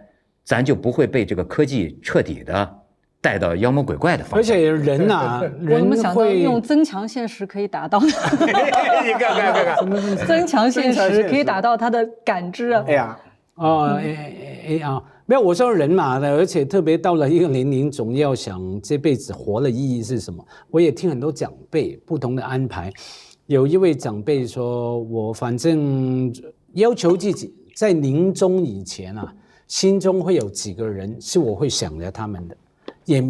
[SPEAKER 1] 咱就不会被这个科技彻底的带到妖魔鬼怪的方向。
[SPEAKER 4] 而且人呐，人
[SPEAKER 3] 想到用增强现实可以达到。
[SPEAKER 1] 你看，
[SPEAKER 3] 增强现实可以达到他的感知啊。
[SPEAKER 2] 哎呀，
[SPEAKER 4] 没有，我说人嘛的，而且特别到了一个年龄，总要想这辈子活的意义是什么。我也听很多长辈不同的安排，有一位长辈说，我反正要求自己在临终以前啊，心中会有几个人是我会想着他们的，也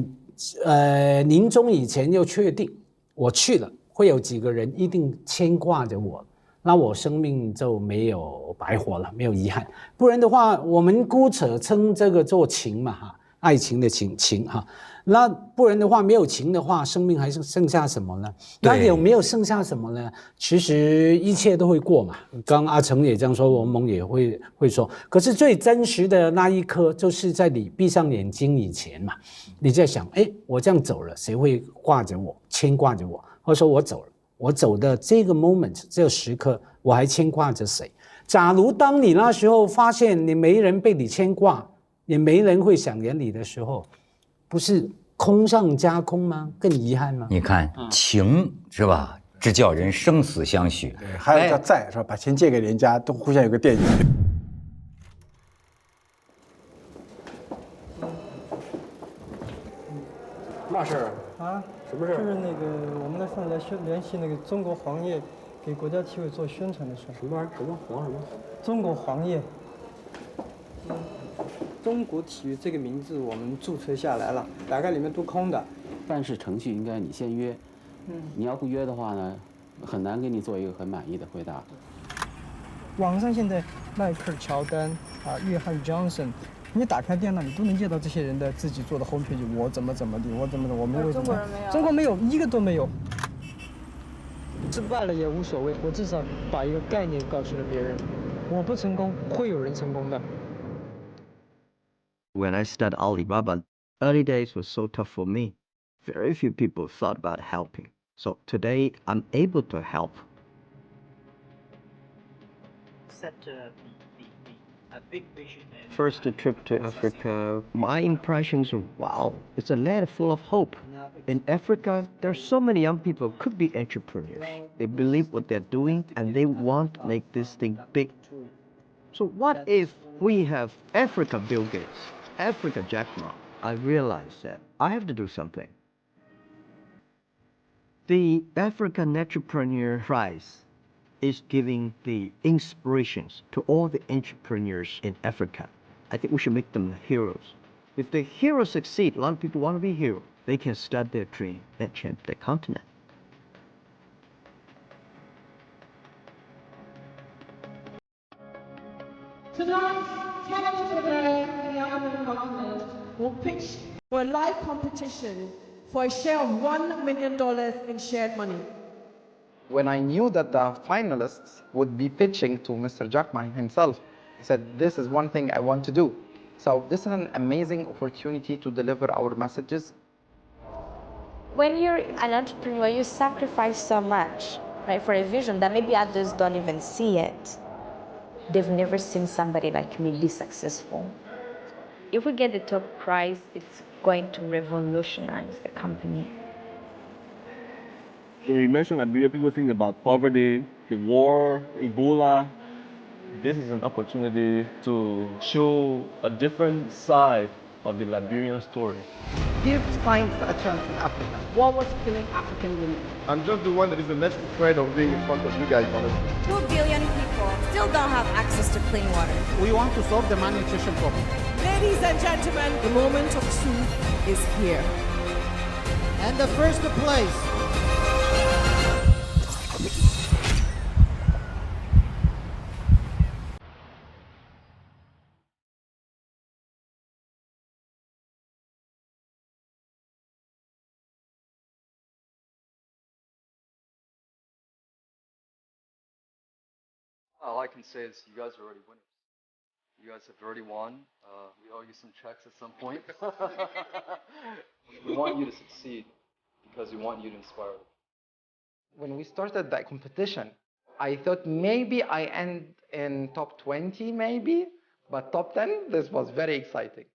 [SPEAKER 4] 临终以前要确定我去了会有几个人一定牵挂着我。那我生命就没有白活了，没有遗憾。不然的话，我们姑且称这个做情嘛，哈，爱情的情哈。那不然的话，没有情的话，生命还是剩下什么呢？那有没有剩下什么呢？其实一切都会过嘛。刚阿成也这样说，王蒙也会说。可是最真实的那一刻，就是在你闭上眼睛以前嘛，你在想，我这样走了，谁会挂着我，牵挂着我？或者说我走了。我走的这个 moment 这个时刻，我还牵挂着谁？假如当你那时候发现你没人被你牵挂，也没人会想念你的时候，不是空上加空吗？更遗憾吗？
[SPEAKER 1] 你看情是吧？这叫人生死相许。
[SPEAKER 2] 对，还有叫债是吧？把钱借给人家，都互相有个惦记。
[SPEAKER 5] 嘛事儿
[SPEAKER 6] 啊？
[SPEAKER 5] 什么事儿？
[SPEAKER 6] 就是那个我们上次来联系那个中国黄页给国家体委做宣传的事。
[SPEAKER 5] 什么玩意儿？什么黄什么？
[SPEAKER 6] 中国黄页。中国体育这个名字我们注册下来了，大概里面都空的。
[SPEAKER 7] 办事程序应该你先约，你要不约的话呢，很难给你做一个很满意的回答。
[SPEAKER 6] 网上现在迈克尔·乔丹啊，约翰·约翰，你打开电脑，你都能见到这些人的自己做的 homepage， 我怎么地，我怎么的，我们为什么？中国人没有，中国没有一个都没有。失败了也无所谓，我至少把一个概念告诉了别人，我不成功，会有人成功的。
[SPEAKER 8] When I started Alibaba, early days were so tough for me. Very few people thought about helping. So today, I'm able to help. Set a big vision. First trip to Africa, my impressions are wow, it's a land full of hope. In Africa, there are so many young people who could be entrepreneurs. They believe what they're doing and they want to make this thing big. So what if we have Africa Bill Gates, Africa Jack Ma? I realized that I have to do something. The African Entrepreneur Prize is giving the inspirations to all the entrepreneurs in Africa. I think we should make them heroes. If the heroes succeed, a lot of people want to be heroes. They can start their dream and change their continent.
[SPEAKER 9] Tonight's Challenge today, the African continent will pitch for a live competition for a share of $1 million in shared money.
[SPEAKER 10] When I knew that the finalists would be pitching to Mr. Jack Ma himself, I said, this is one thing I want to do. So this is an amazing opportunity to deliver our messages.
[SPEAKER 11] When you're an entrepreneur, you sacrifice so much, right, for a vision that maybe others don't even see it. They've never seen somebody like me be successful. If we get the top prize, it's going to revolutionize the company.
[SPEAKER 5] You mentioned Liberia, people think about poverty, the war, Ebola. This is an opportunity to show a different side of the Liberian story.
[SPEAKER 10] Give science a chance in Africa.
[SPEAKER 9] What was killing African women?
[SPEAKER 8] I'm just the one that is the next afraid of being in front of you guys, honestly.
[SPEAKER 12] 2 billion people still don't have access to clean water.
[SPEAKER 10] We want to solve the malnutrition problem.
[SPEAKER 9] Ladies and gentlemen, the moment of truth is here.
[SPEAKER 6] And the first place.
[SPEAKER 13] All I can say is you guys are already winners. You guys have already won. We owe you some checks at some point. We want you to succeed because we want you to inspire them.
[SPEAKER 10] When we started that competition, I thought maybe I end in top 20 maybe, but top 10, this was very exciting.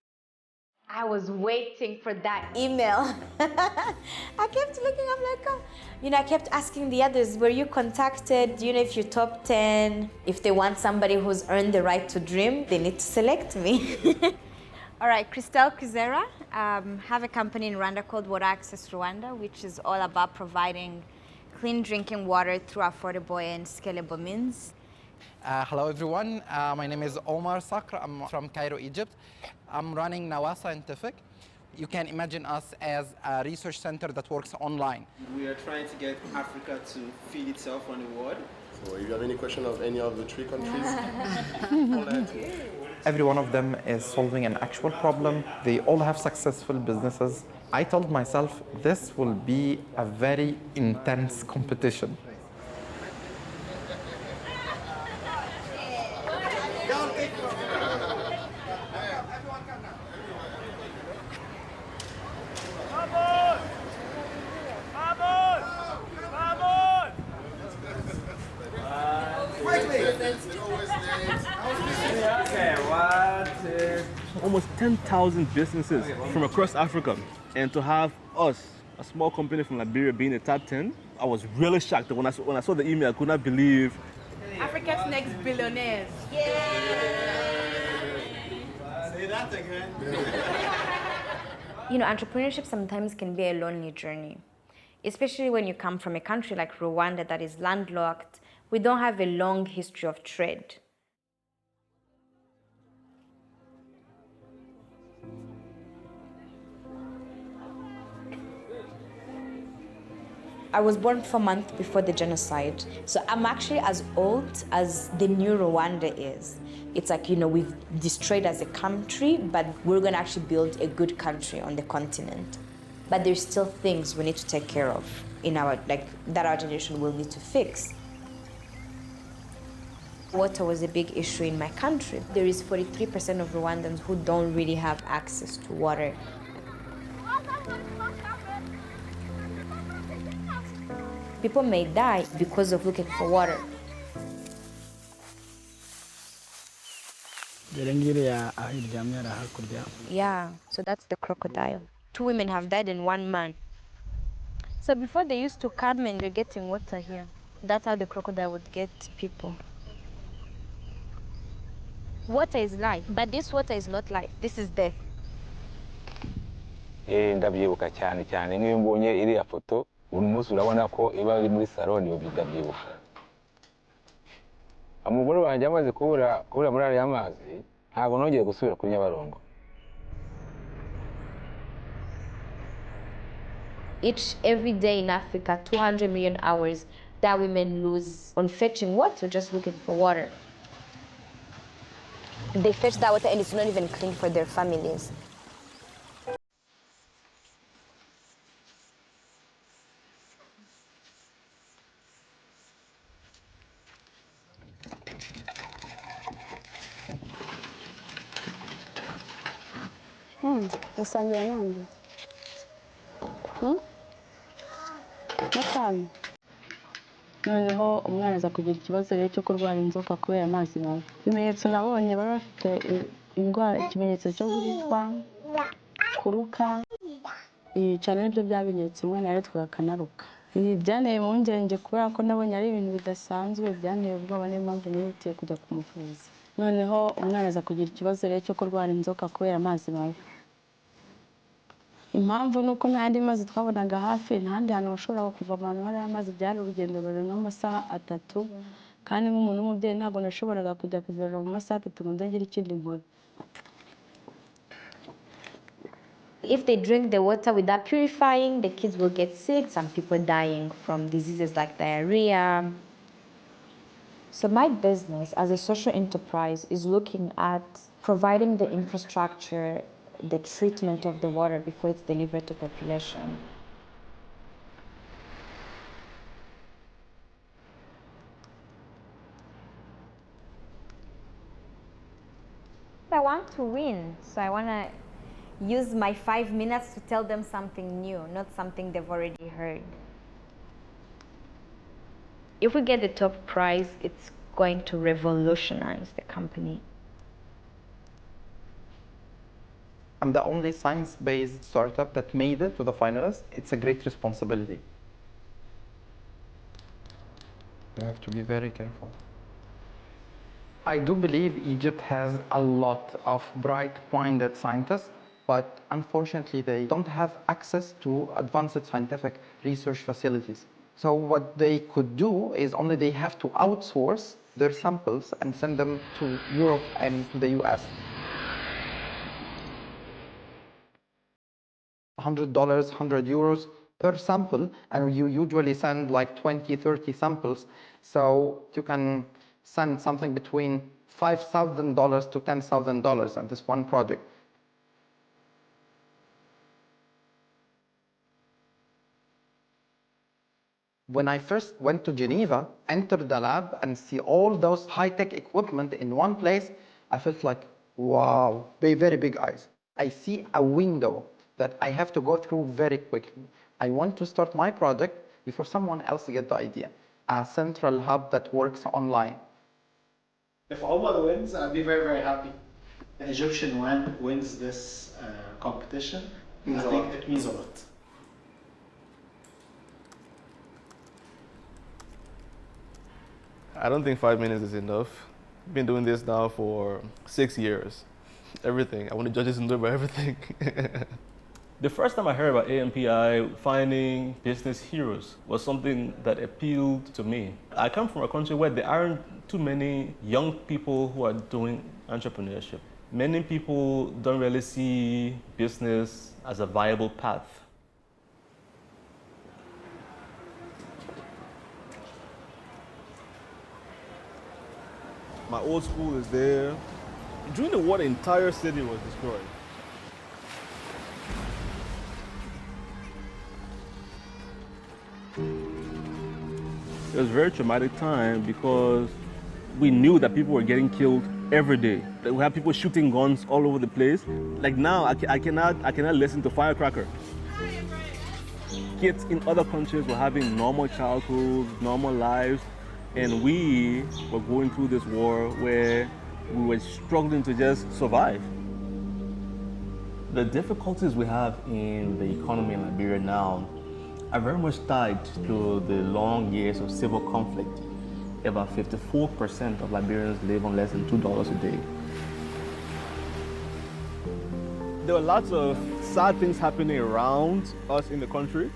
[SPEAKER 11] I was waiting for that email. I kept looking up like, I kept asking the others, were you contacted? If you're top 10, if they want somebody who's earned the right to dream, they need to select me.
[SPEAKER 12] All right, Christelle Kuzera, have a company in Rwanda called Water Access Rwanda, which is all about providing clean drinking water through affordable and scalable means.
[SPEAKER 10] Hello everyone, my name is Omar Sakr. I'm from Cairo, Egypt. I'm running Nawa Scientific. You can imagine us as a research center that works online.
[SPEAKER 14] We are trying to get Africa to feed itself on the world.
[SPEAKER 8] So if you have any question of any of the 3 countries,
[SPEAKER 10] Every one of them is solving an actual problem. They all have successful businesses. I told myself this will be a very intense competition.
[SPEAKER 5] Almost 10,000 businesses from across Africa, and to have us, a small company from Liberia, being in the top 10, I was really shocked. When I saw the email, I could not believe.
[SPEAKER 9] Africa's next billionaires.
[SPEAKER 14] Say that again.
[SPEAKER 11] Entrepreneurship sometimes can be a lonely journey, especially when you come from a country like Rwanda that is landlocked. We don't have a long history of trade. I was born 4 months before the genocide, so I'm actually as old as the new Rwanda is. It's like, we've destroyed as a country, but we're gonna actually build a good country on the continent. But there's still things we need to take care of that our generation will need to fix. Water was a big issue in my country. There is 43% of Rwandans who don't really have access to water. People may die because of looking for water. Yeah, so that's the crocodile. 2 women have died in 1 month. So before they used to come and they're getting water here. That's how the crocodile would get people. Water is life, but this water is not life. This is death.
[SPEAKER 15] Ndabyibuka cyane niyo mbonye iriya foto buri munsi urabona ko iba iri muri salon yo bidabyibuka. Umugore wanjye amaze kubura muri ariya mazi ntabwo nongeye gusubira kuri Nyabarongo.
[SPEAKER 11] Every day in Africa, 200 million hours that women lose on fetching water, just looking for water. They fetch that water and it's not even clean for their families.
[SPEAKER 16] nanjye usangira nanjye gatanu noneho umwana aza kugira ikibazo rero cyo kurwara inzoka kubera amazi mabi ibimenyetso nabonye bari bafite indwara ikimenyetso cyo guhitwa kuruka cyane nibyo byabinyetso umwana yaretwaga akanaruka ibi byanteye impungenge kubera ko nabonye ari ibintu bidasanzwe byanteye ubwoba niyo mpamvu nihutiye kujya kumuvuza noneho umwana aza kugira ikibazo rero cyo kurwara inzoka kubera amazi mabi impamvu nuko n'andi mazi twabonaga hafi n'ahandi hantu ushobora kuva ahantu hari amazi byari urugendo rurerure nk'amasaha 3 kandi nk'umuntu w'umubyeyi ntabwo nashoboraga kujya kuvoma mu masaha 3 ngo ndagire ikindi nkora.
[SPEAKER 11] If they drink the water without purifying, the kids will get sick, some people dying from diseases like diarrhea. So my business as a social enterprise is looking at providing the infrastructure, the treatment of the water before it's delivered to population.
[SPEAKER 12] I want to win, so I want to use my 5 minutes to tell them something new, not something they've already heard.
[SPEAKER 11] If we get the top prize, it's going to revolutionize the company.
[SPEAKER 10] I'm the only science-based startup that made it to the finalists. It's a great responsibility. You have to be very careful. I do believe Egypt has a lot of bright-minded scientists, but unfortunately they don't have access to advanced scientific research facilities. So what they could do is only they have to outsource their samples and send them to Europe and the US. $100, 100 euros per sample, and you usually send like 20, 30 samples. So you can send something between $5,000 to $10,000 on this one project. When I first went to Geneva, entered the lab and see all those high-tech equipment in one place, I felt like, wow, very big eyes. I see a window that I have to go through very quickly. I want to start my project before someone else gets the idea. A central hub that works online.
[SPEAKER 14] If Omar wins, I'll be very happy. An Egyptian wins this competition. I think it means a lot.
[SPEAKER 5] I don't think 5 minutes is enough. I've been doing this now for 6 years. Everything. I want the judges to know about everything. The first time I heard about AMPI, finding business heroes, was something that appealed to me. I come from a country where there aren't too many young people who are doing entrepreneurship. Many people don't really see business as a viable path. My old school is there. During the war, the entire city was destroyed. It was a very traumatic time because we knew that people were getting killed every day. We had people shooting guns all over the place. Like now, I cannot listen to firecracker. Kids in other countries were having normal childhoods, normal lives, and we were going through this war where we were struggling to just survive. The difficulties we have in the economy in Liberia now are very much tied to the long years of civil conflict. About 54% of Liberians live on less than $2 a day. There were lots of sad things happening around us in the country,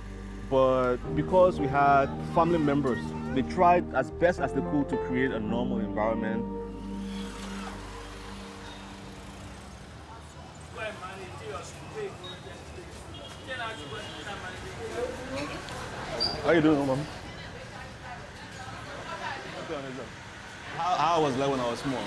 [SPEAKER 5] but because we had family members, they tried as best as they could to create a normal environment. How you doing, Mom? How I was like when I was small.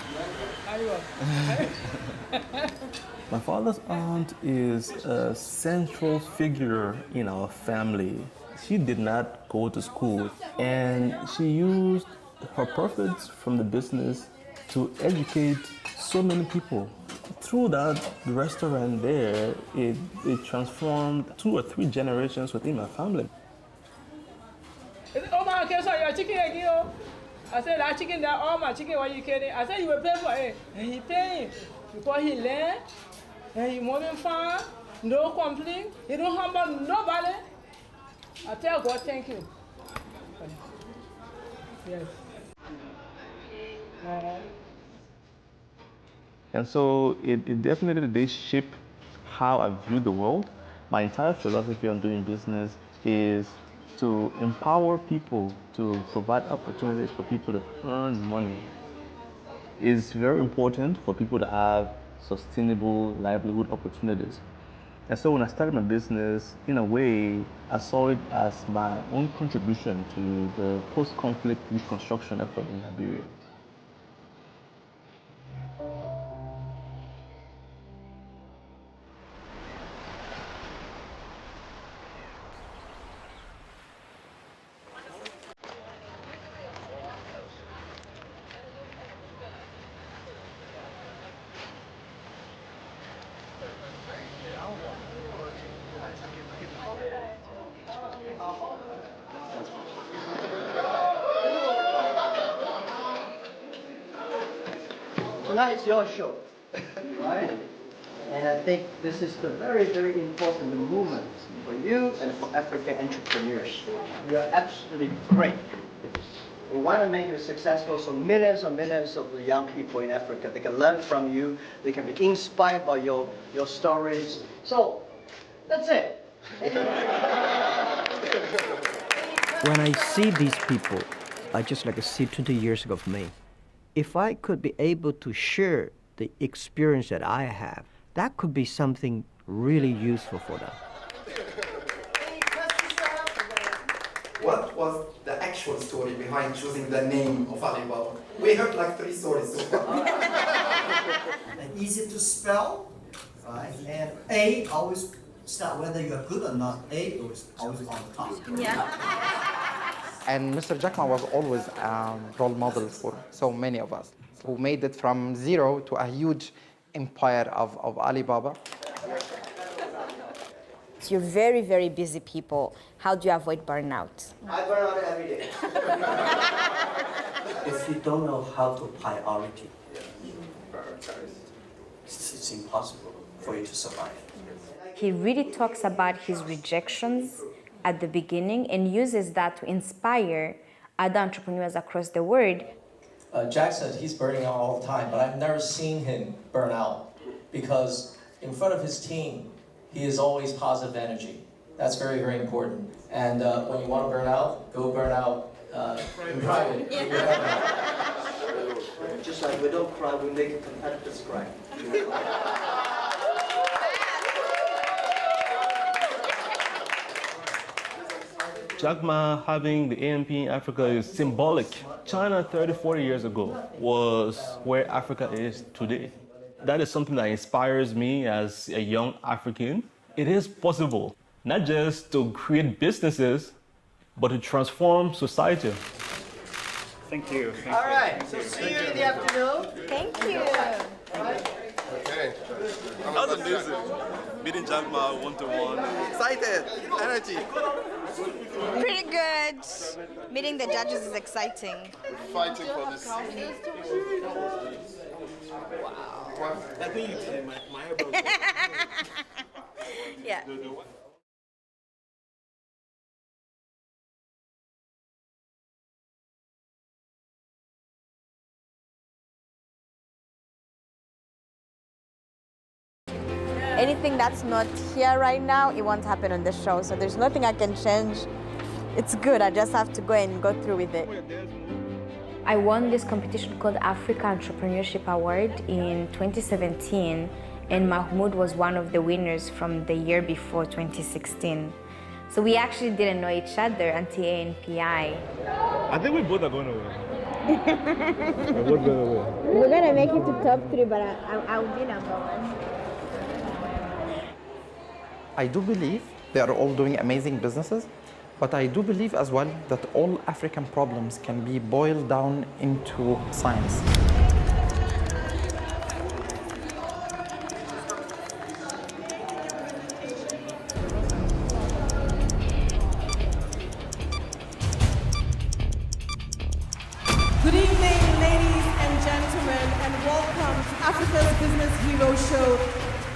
[SPEAKER 5] My father's aunt is a central figure in our family. She did not go to school, and she used her profits from the business to educate so many people. Through that restaurant there, it transformed 2 or 3 generations within my family.
[SPEAKER 9] Oh my, okay, sorry, your chicken again. Oh. I said that chicken there, all my chicken, why you kidding? I said you will pay for it. And he paying because he learned and he moving far, no complaint. He don't humble nobody. I tell God thank you. Yes.
[SPEAKER 5] And so it definitely did shape how I view the world. My entire philosophy on doing business is to empower people, to provide opportunities for people to earn money. It's very important for people to have sustainable livelihood opportunities. And so when I started my business, in a way, I saw it as my own contribution to the post-conflict reconstruction effort in Liberia.
[SPEAKER 8] Tonight's your show, right? And I think this is the very, very important movement for you and for African entrepreneurs. You are absolutely great. We want to make you successful so millions and millions of the young people in Africa, they can learn from you, they can be inspired by your stories. So, that's it. When I see these people, I just like see 20 years ago of me. If I could be able to share the experience that I have, that could be something really useful for them.
[SPEAKER 17] What was the actual story behind choosing the name of Alibaba? We heard like 3 stories so far.
[SPEAKER 18] Easy to spell, right? And A always start whether you are good or not. A is always on the top.
[SPEAKER 12] Yeah.
[SPEAKER 10] And Mr. Jack Ma was always a role model for so many of us who made it from zero to a huge empire of Alibaba.
[SPEAKER 11] You're very, very busy people. How do you avoid burnout?
[SPEAKER 18] I burn out every day. If you don't know how to priority, it's impossible for you to survive.
[SPEAKER 11] He really talks about his rejections at the beginning and uses that to inspire other entrepreneurs across the world.
[SPEAKER 19] Jack said he's burning out all the time, but I've never seen him burn out because in front of his team, he is always positive energy. That's very, very important. And when you want to burn out, go burn out in private.
[SPEAKER 18] Just like we don't cry, we make competitors cry.
[SPEAKER 5] Jack Ma having the AMP in Africa is symbolic. China 30, 40 years ago was where Africa is today. That is something that inspires me as a young African. It is possible, not just to create businesses, but to transform society.
[SPEAKER 14] Thank you.
[SPEAKER 8] All right, so see you in the afternoon.
[SPEAKER 11] Thank you.
[SPEAKER 20] Okay. That was amazing. Meeting Jack Ma one-to-one. Excited. Energy.
[SPEAKER 12] Pretty good. Meeting the judges is exciting.
[SPEAKER 20] We're fighting for this.
[SPEAKER 14] Wow. I think you did my eyebrows.
[SPEAKER 12] Yeah. Anything that's not here right now, it won't happen on the show. So there's nothing I can change. It's good. I just have to go and go through with it. I won this competition called Africa Entrepreneurship Award in 2017, and Mahmoud was one of the winners from the year before, 2016. So we actually didn't know each other until ANPI.
[SPEAKER 5] I think we both are going to win. We're both going to win.
[SPEAKER 12] We're going to make it to top 3, but I'll be number 1.
[SPEAKER 10] I do believe they are all doing amazing businesses, but I do believe as well that all African problems can be boiled down into science.
[SPEAKER 9] Africa's Business Hero Show.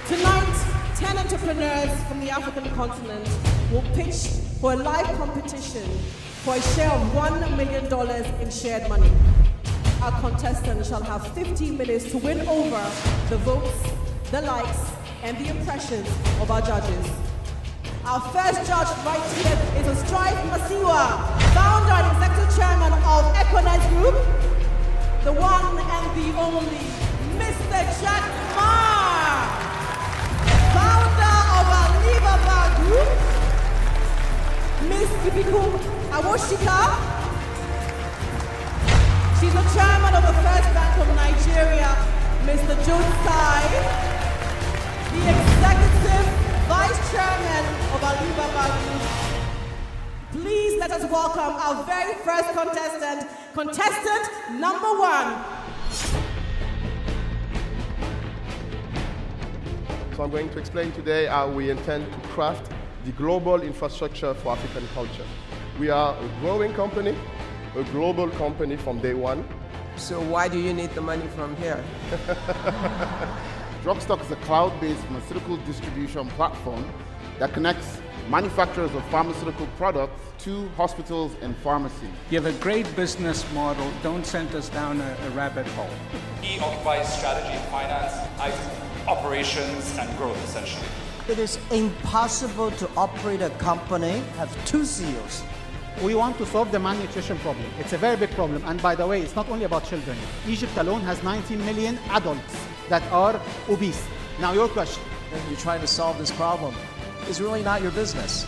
[SPEAKER 9] Tonight, 10 entrepreneurs from the African continent will pitch for a live competition for a share of $1 million in shared money. Our contestants shall have 15 minutes to win over the votes, the likes, and the impressions of our judges. Our first judge right here is Strive Masiwa, founder and executive chairman of Equinite Group, the one and the only Mr. Jack Ma, founder of Alibaba Group, Miss Ibikum Awoshika. She's the chairman of the First Bank of Nigeria, Mr. Joe Tsai, the executive vice chairman of Alibaba Group. Please let us welcome our very first contestant number 1.
[SPEAKER 20] So I'm going to explain today how we intend to craft the global infrastructure for African culture. We are a growing company, a global company from day one.
[SPEAKER 21] So why do you need the money from here?
[SPEAKER 22] Drugstock is a cloud-based pharmaceutical distribution platform that connects manufacturers of pharmaceutical products to hospitals and pharmacies.
[SPEAKER 23] You have a great business model. Don't send us down a rabbit hole.
[SPEAKER 24] He occupies strategy and finance, IT, operations, and growth, essentially.
[SPEAKER 18] It is impossible to operate a company, have 2 CEOs.
[SPEAKER 25] We want to solve the malnutrition problem. It's a very big problem. And by the way, it's not only about children. Egypt alone has 19 million adults that are obese. Now your question.
[SPEAKER 21] You're trying to solve this problem. It's really not your business.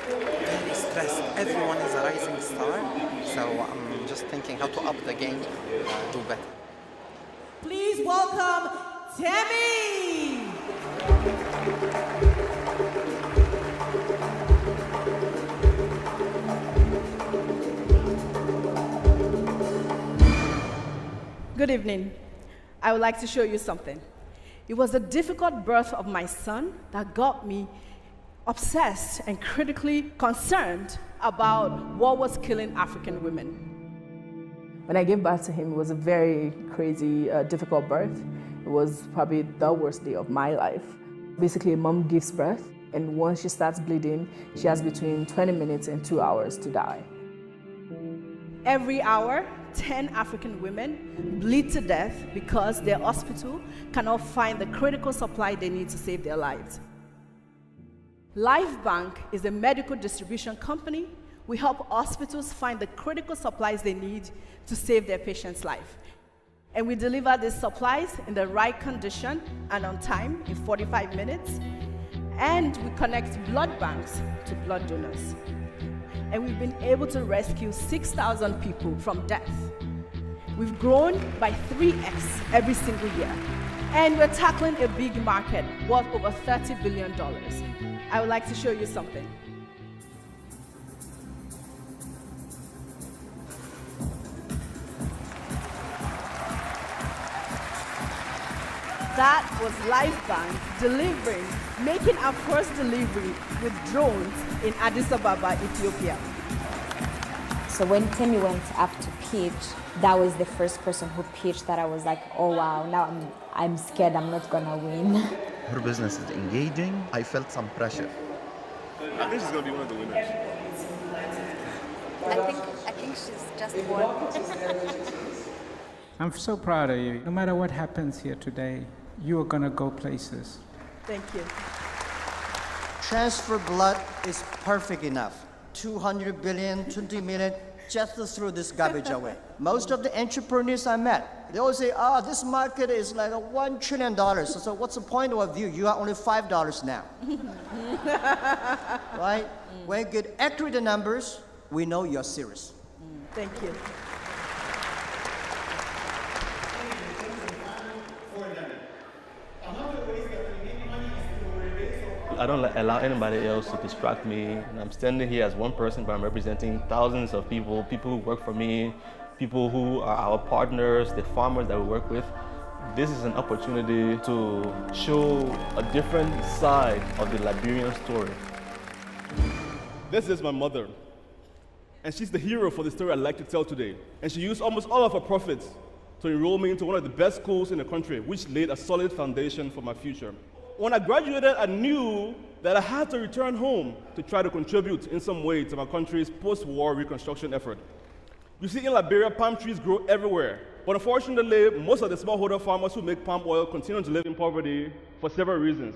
[SPEAKER 26] Very stressed. Everyone is a rising star. So I'm just thinking how to up the game, do better.
[SPEAKER 9] Please welcome Tammy! Good evening. I would like to show you something. It was the difficult birth of my son that got me obsessed and critically concerned about what was killing African women.
[SPEAKER 27] When I gave birth to him, it was a very crazy, difficult birth. It was probably the worst day of my life. Basically, a mom gives birth, and once she starts bleeding, she has between 20 minutes and 2 hours to die.
[SPEAKER 9] Every hour, 10 African women bleed to death because their hospital cannot find the critical supply they need to save their lives. Life Bank is a medical distribution company. We help hospitals find the critical supplies they need to save their patient's life. And we deliver these supplies in the right condition and on time in 45 minutes. And we connect blood banks to blood donors. And we've been able to rescue 6,000 people from death. We've grown by 3x every single year. And we're tackling a big market worth over $30 billion. I would like to show you something. That was Life Bank delivering, making our first delivery with drones in Addis Ababa, Ethiopia.
[SPEAKER 11] So when Timmy went up to pitch, that was the first person who pitched that I was like, oh wow, now I'm scared I'm not gonna win.
[SPEAKER 28] Her business is engaging. I felt some pressure.
[SPEAKER 20] I think she's gonna be one of the winners.
[SPEAKER 12] I think she's just one.
[SPEAKER 23] I'm so proud of you. No matter what happens here today, you are going to go places.
[SPEAKER 9] Thank you.
[SPEAKER 18] Transfer blood is perfect enough. 200 billion, 20 million, just to throw this garbage away. Most of the entrepreneurs I met, they always say, this market is like $1 trillion. So what's the point of view? You are only $5 now. Right? When you get accurate numbers, we know you're serious.
[SPEAKER 9] Thank you.
[SPEAKER 5] I don't allow anybody else to distract me. And I'm standing here as one person, but I'm representing thousands of people, people who work for me, people who are our partners, the farmers that we work with. This is an opportunity to show a different side of the Liberian story.
[SPEAKER 20] This is my mother, and she's the hero for the story I'd like to tell today. And she used almost all of her profits
[SPEAKER 5] to enroll me into one of the best schools in the country, which laid a solid foundation for my future. When I graduated, I knew that I had to return home to try to contribute in some way to my country's post-war reconstruction effort. You see, in Liberia, palm trees grow everywhere. But unfortunately, most of the smallholder farmers who make palm oil continue to live in poverty for several reasons.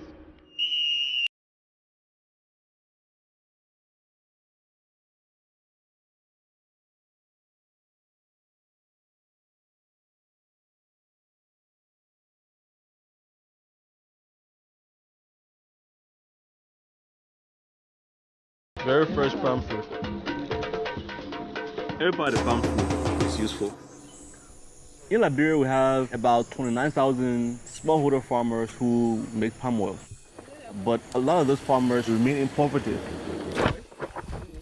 [SPEAKER 5] Very fresh palm fruit. Everybody palm fruit is useful. In Liberia, we have about 29,000 smallholder farmers who make palm oil. But a lot of those farmers remain in poverty.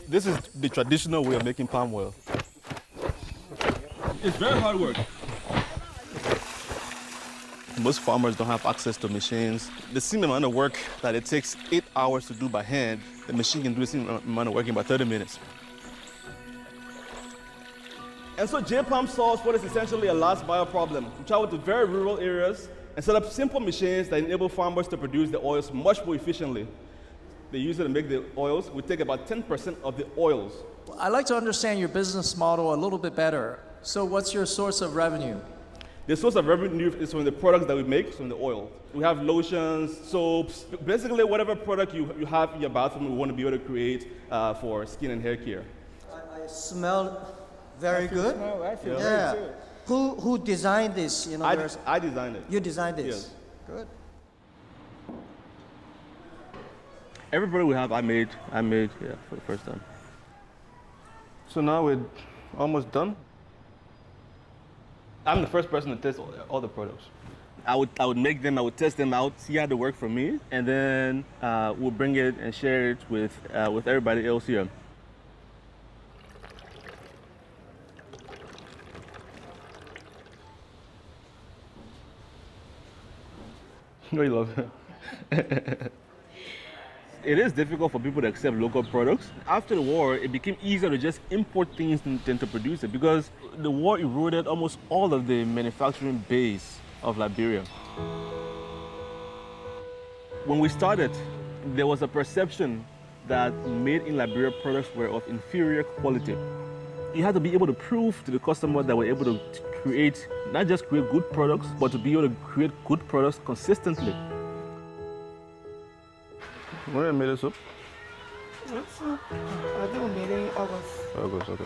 [SPEAKER 5] This is the traditional way of making palm oil. It's very hard work. Most farmers don't have access to machines. The same amount of work that it takes 8 hours to do by hand, the machine can do the same amount of work in about 30 minutes. And so J-Palm solves what is essentially a last mile problem. We travel to very rural areas and set up simple machines that enable farmers to produce the oils much more efficiently. They use it to make the oils. We take about 10% of the oils.
[SPEAKER 21] I'd like to understand your business model a little bit better. So what's your source of revenue?
[SPEAKER 5] The source of revenue is from the products that we make, from the oil. We have lotions, soaps, basically whatever product you have in your bathroom, we want to be able to create for skin and hair care.
[SPEAKER 18] I smell very good.
[SPEAKER 5] I feel
[SPEAKER 18] yeah.
[SPEAKER 5] very good.
[SPEAKER 18] Who designed this? You know,
[SPEAKER 5] I designed it.
[SPEAKER 18] You designed this?
[SPEAKER 5] Yes.
[SPEAKER 18] Good.
[SPEAKER 5] Everybody we have, I made for the first time. So now we're almost done. I'm the first person to test all the products. I would make them, I would test them out, see how they work for me, and then we'll bring it and share it with everybody else here. No, you love it. It is difficult for people to accept local products. After the war, it became easier to just import things than to produce it because the war eroded almost all of the manufacturing base of Liberia. When we started, there was a perception that made in Liberia products were of inferior quality. You had to be able to prove to the customer that we're able to create, not just create good products, but to be able to create good products consistently. When did I made this up?
[SPEAKER 9] I think we made it in August.
[SPEAKER 5] August, okay.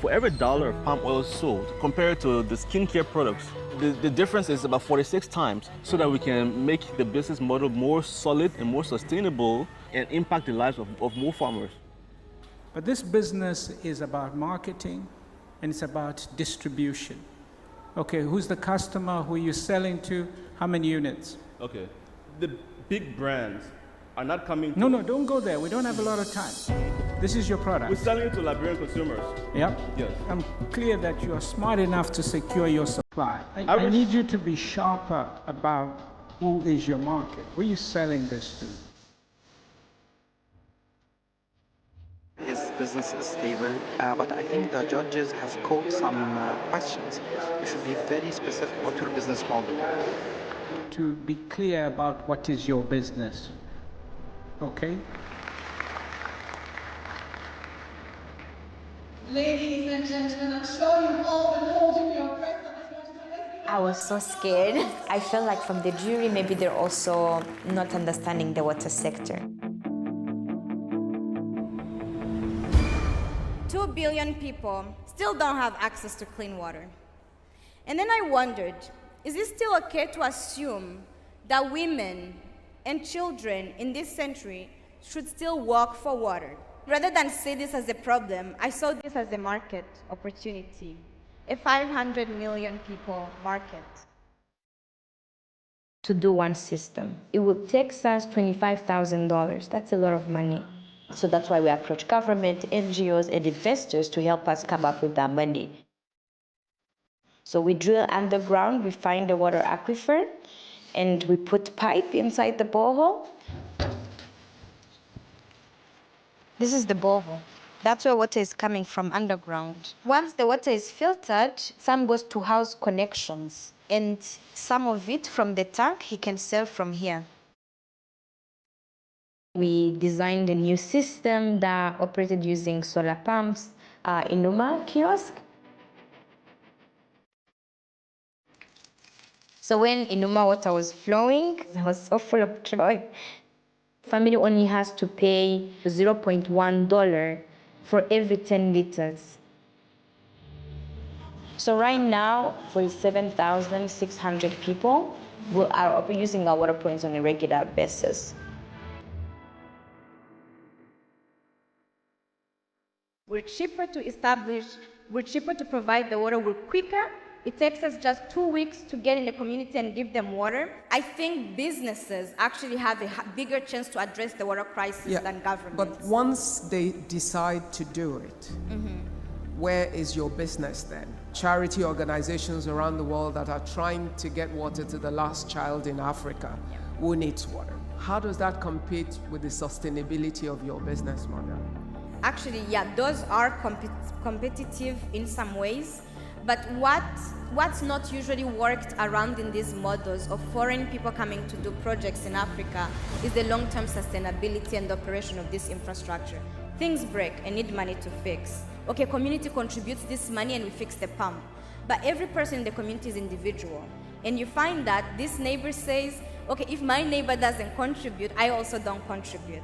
[SPEAKER 5] For every dollar of palm oil sold, compared to the skincare products, the difference is about 46 times, so that we can make the business model more solid and more sustainable and impact the lives of more farmers.
[SPEAKER 23] But this business is about marketing and it's about distribution. Okay, who's the customer? Who are you selling to? How many units?
[SPEAKER 5] Okay. The big brands are not coming to...
[SPEAKER 23] No, don't go there. We don't have a lot of time. This is your product.
[SPEAKER 5] We're selling it to Liberian consumers.
[SPEAKER 23] Yeah?
[SPEAKER 5] Yes.
[SPEAKER 23] I'm clear that you are smart enough to secure your supply. I need you to be sharper about who is your market. Who are you selling this to?
[SPEAKER 26] His business is stable, but I think the judges have caught some questions. You should be very specific about your business model.
[SPEAKER 23] To be clear about what is your business, okay?
[SPEAKER 9] Ladies and gentlemen, I'm sure you've all been holding your breath.
[SPEAKER 11] I was so scared. I felt like from the jury, maybe they're also not understanding the water sector.
[SPEAKER 12] 2 billion people still don't have access to clean water. And then I wondered, is it still okay to assume that women and children in this century should still work for water? Rather than see this as a problem, I saw this as a market opportunity, a 500 million people market.
[SPEAKER 11] To do one system, it would take us $25,000. That's a lot of money. So that's why we approach government, NGOs, and investors to help us come up with that money. So we drill underground, we find the water aquifer, and we put pipe inside the borehole. This is the borehole. That's where water is coming from underground. Once the water is filtered, some goes to house connections. And some of it from the tank, he can sell from here. We designed a new system that operated using solar pumps, Inuma kiosk. So when Inuma water was flowing, I was so full of joy. Family only has to pay $0.1 for every 10 liters. So right now, for 7,600 people, we are using our water points on a regular basis.
[SPEAKER 1] We're cheaper to establish, we're cheaper to provide the water, we're quicker. It takes us just 2 weeks to get in the community and give them water.
[SPEAKER 12] I think businesses actually have a bigger chance to address the water crisis than governments.
[SPEAKER 2] But once they decide to do it, where is your business then? Charity organizations around the world that are trying to get water to the last child in Africa who needs water. How does that compete with the sustainability of your business model?
[SPEAKER 12] Actually, those are competitive in some ways. But what's not usually worked around in these models of foreign people coming to do projects in Africa is the long-term sustainability and operation of this infrastructure. Things break and need money to fix. Okay, community contributes this money and we fix the pump. But every person in the community is individual. And you find that this neighbor says, okay, if my neighbor doesn't contribute, I also don't contribute.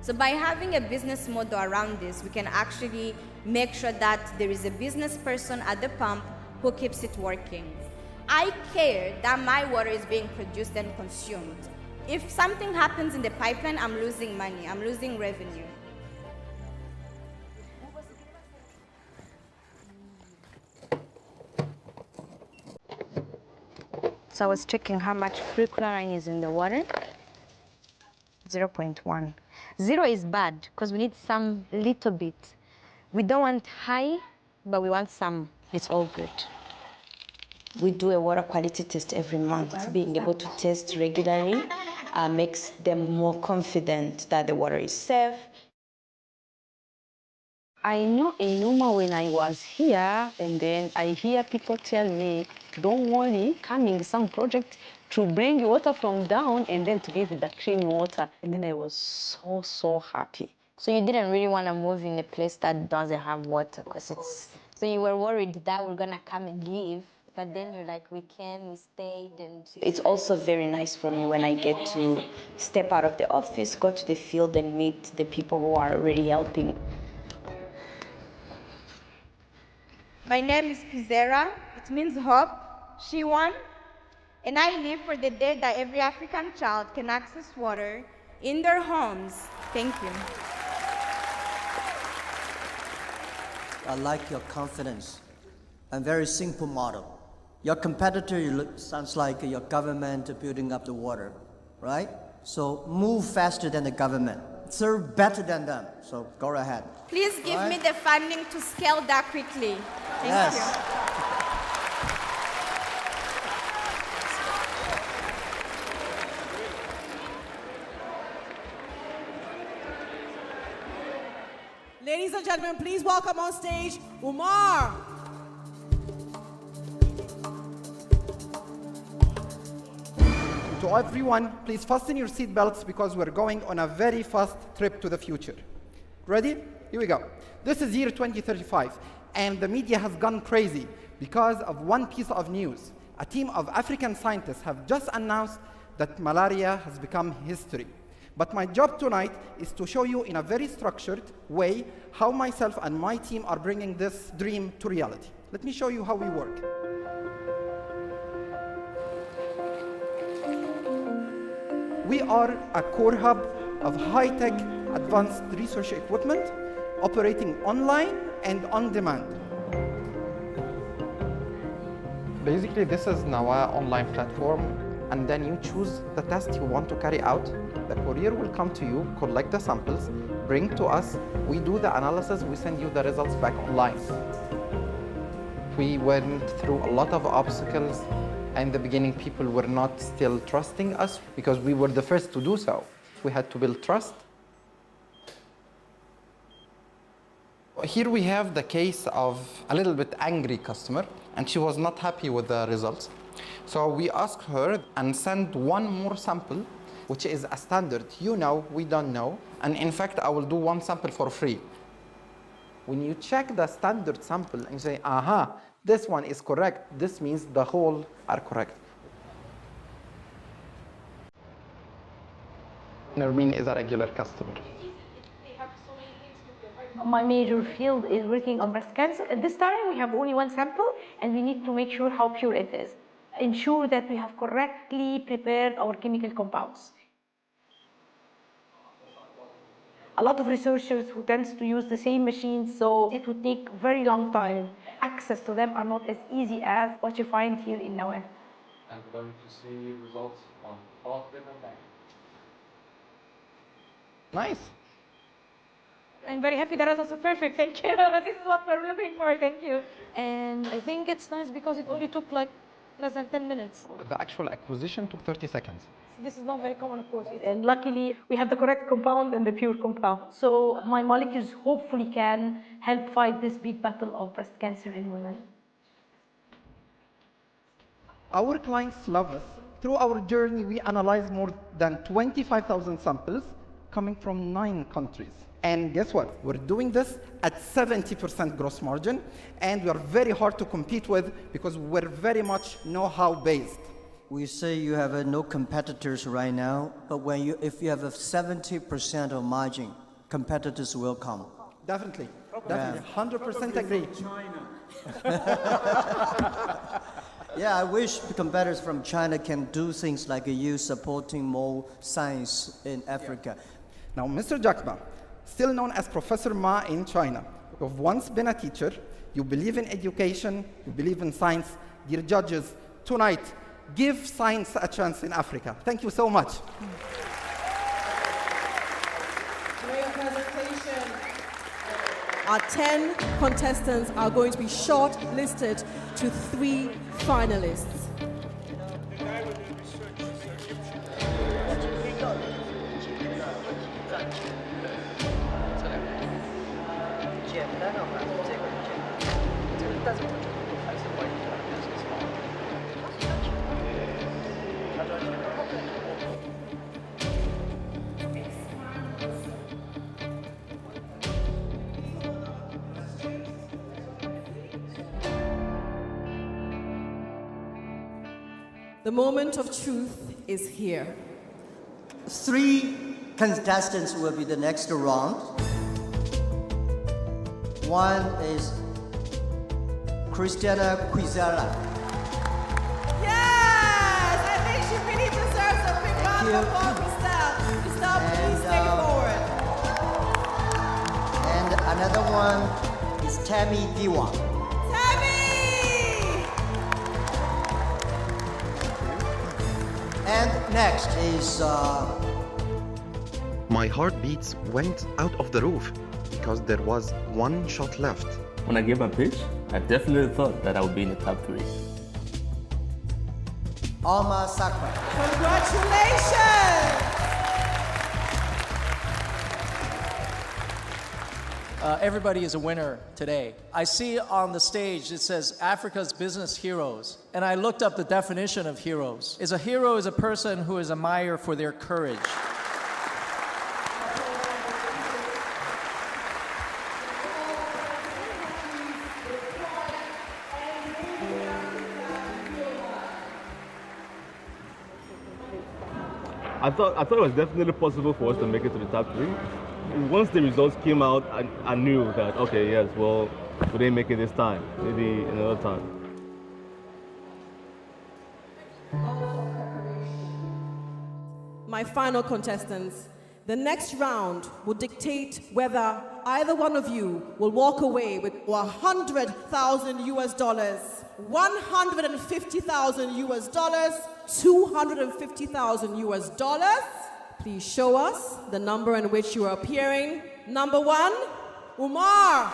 [SPEAKER 12] So by having a business model around this, we can actually make sure that there is a business person at the pump who keeps it working. I care that my water is being produced and consumed. If something happens in the pipeline, I'm losing money, I'm losing revenue.
[SPEAKER 11] So I was checking how much free chlorine is in the water. 0.1. 0 is bad because we need some little bit. We don't want high, but we want some. It's all good. We do a water quality test every month. Being able to test regularly makes them more confident that the water is safe.
[SPEAKER 16] I know Inuma when I was here, and then I hear people tell me, don't worry, coming some project to bring water from down and then to give the clean water. And then I was so happy.
[SPEAKER 11] So you didn't really want to move in a place that doesn't have water, because it's... So you were worried that we're going to come and leave, but then you're like, we stayed. And it's also very nice for me when I get to step out of the office, go to the field and meet the people who are already helping.
[SPEAKER 1] My name is Pizera. It means hope. She won. And I live for the day that every African child can access water
[SPEAKER 12] in their homes. Thank you.
[SPEAKER 18] I like your confidence and very simple model. Your competitor sounds like your government building up the water, right? So move faster than the government. Serve better than them. So go ahead.
[SPEAKER 12] Please give me the funding to scale that quickly. Thank you.
[SPEAKER 3] Ladies and gentlemen, please welcome on stage Umar.
[SPEAKER 25] To everyone, please fasten your seatbelts because we're going on a very fast trip to the future. Ready? Here we go. This is year 2035, and the media has gone crazy because of one piece of news. A team of African scientists have just announced that malaria has become history. But my job tonight is to show you in a very structured way how myself and my team are bringing this dream to reality. Let me show you how we work. We are a core hub of high-tech advanced research equipment operating online and on demand.
[SPEAKER 10] Basically, this is Nawa online platform, and then you choose the test you want to carry out. The courier will come to you, collect the samples, bring to us, we do the analysis, we send you the results back online. We went through a lot of obstacles. In the beginning, people were not still trusting us because we were the first to do so. We had to build trust. Here we have the case of a little bit angry customer, and she was not happy with the results. So we asked her and send one more sample, which is a standard. You know, we don't know. And in fact, I will do one sample for free. When you check the standard sample and say, aha, this one is correct, this means the whole are correct. Nermeen is a regular customer.
[SPEAKER 4] My major field is working on breast cancer. At this time, we have only one sample, and we need to make sure how pure it is. Ensure that we have correctly prepared our chemical compounds. A lot of researchers who tend to use the same machines, so it would take very long time. Access to them are not as easy as what you find here in Nawal.
[SPEAKER 10] I'm going to see results on positive and negative. Nice.
[SPEAKER 4] I'm very happy. The results are perfect. Thank you. This is what we're looking for. Thank you. And I think it's nice because it only took like less than 10 minutes.
[SPEAKER 10] The actual acquisition took 30 seconds.
[SPEAKER 4] This is not very common, of course. And luckily, we have the correct compound and the pure compound. So my molecules hopefully can help fight this big battle of breast cancer in women.
[SPEAKER 25] Our clients love us. Through our journey, we analyzed more than 25,000 samples coming from 9 countries. And guess what? We're doing this at 70% gross margin, and we are very hard to compete with because we're very much know-how based.
[SPEAKER 18] We say you have no competitors right now, but if you have a 70% of margin, competitors will come.
[SPEAKER 25] Definitely, definitely, 100% agree.
[SPEAKER 18] Yeah, I wish the competitors from China can do things like you supporting more science in Africa.
[SPEAKER 25] Now, Mr. Jackma, still known as Professor Ma in China, you've once been a teacher, you believe in education, you believe in science. Dear judges, tonight, give science a chance in Africa. Thank you so much.
[SPEAKER 3] Great presentation. Our 10 contestants are going to be shortlisted to 3 finalists. The moment of truth is here.
[SPEAKER 18] 3 contestants will be the next round. One is Christiana Quizara.
[SPEAKER 3] Yes! I think she really deserves a big round of applause, Christelle. Christelle, please take it forward.
[SPEAKER 18] And another one is Tammy Diwa. And next is...
[SPEAKER 28] My heartbeats went out of the roof because there was one shot left.
[SPEAKER 5] When I gave my pitch, I definitely thought that I would be in the top 3.
[SPEAKER 18] Alma Sakra.
[SPEAKER 3] Congratulations!
[SPEAKER 21] Everybody is a winner today. I see on the stage it says Africa's business heroes, and I looked up the definition of heroes. A hero is a person who is admired for their courage.
[SPEAKER 5] I thought it was definitely possible for us to make it to the top 3. Once the results came out, I knew that, okay, yes, well, we didn't make it this time, maybe another time.
[SPEAKER 3] My final contestants, the next round will dictate whether either one of you will walk away with $100,000 US, $150,000 US, $250,000 US. Please show us the number in which you are appearing. Number 1, Umar.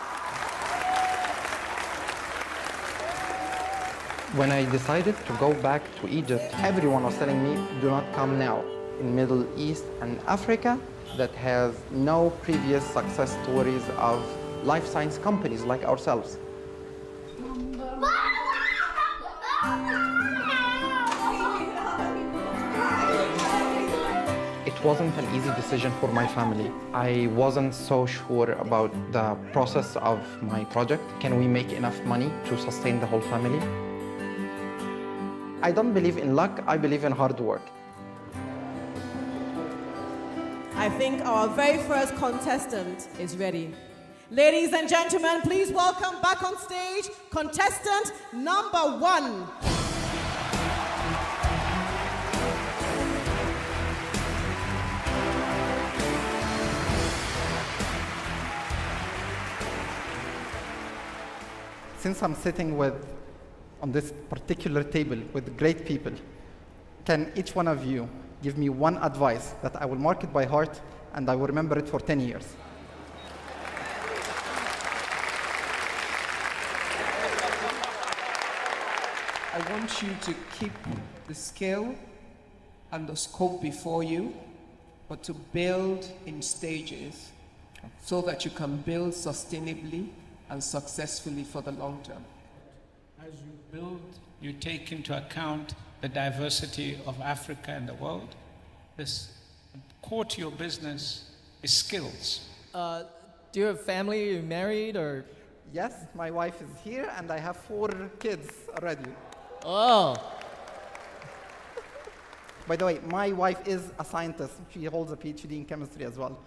[SPEAKER 10] When I decided to go back to Egypt, everyone was telling me, do not come now. In Middle East and Africa, that has no previous success stories of life science companies like ourselves. It wasn't an easy decision for my family. I wasn't so sure about the process of my project. Can we make enough money to sustain the whole family? I don't believe in luck, I believe in hard work.
[SPEAKER 3] I think our very first contestant is ready. Ladies and gentlemen, please welcome back on stage contestant number 1.
[SPEAKER 25] Since I'm sitting on this particular table with great people, can each one of you give me one advice that I will mark it by heart and I will remember it for 10 years?
[SPEAKER 2] I want you to keep the skill and the scope before you, but to build in stages so that you can build sustainably and successfully for the long term.
[SPEAKER 23] As you build, you take into account the diversity of Africa and the world. This core to your business is skills.
[SPEAKER 21] Do you have family? Are you married or?
[SPEAKER 25] Yes, my wife is here and I have 4 kids already.
[SPEAKER 21] Oh.
[SPEAKER 25] By the way, my wife is a scientist. She holds a PhD in chemistry as well.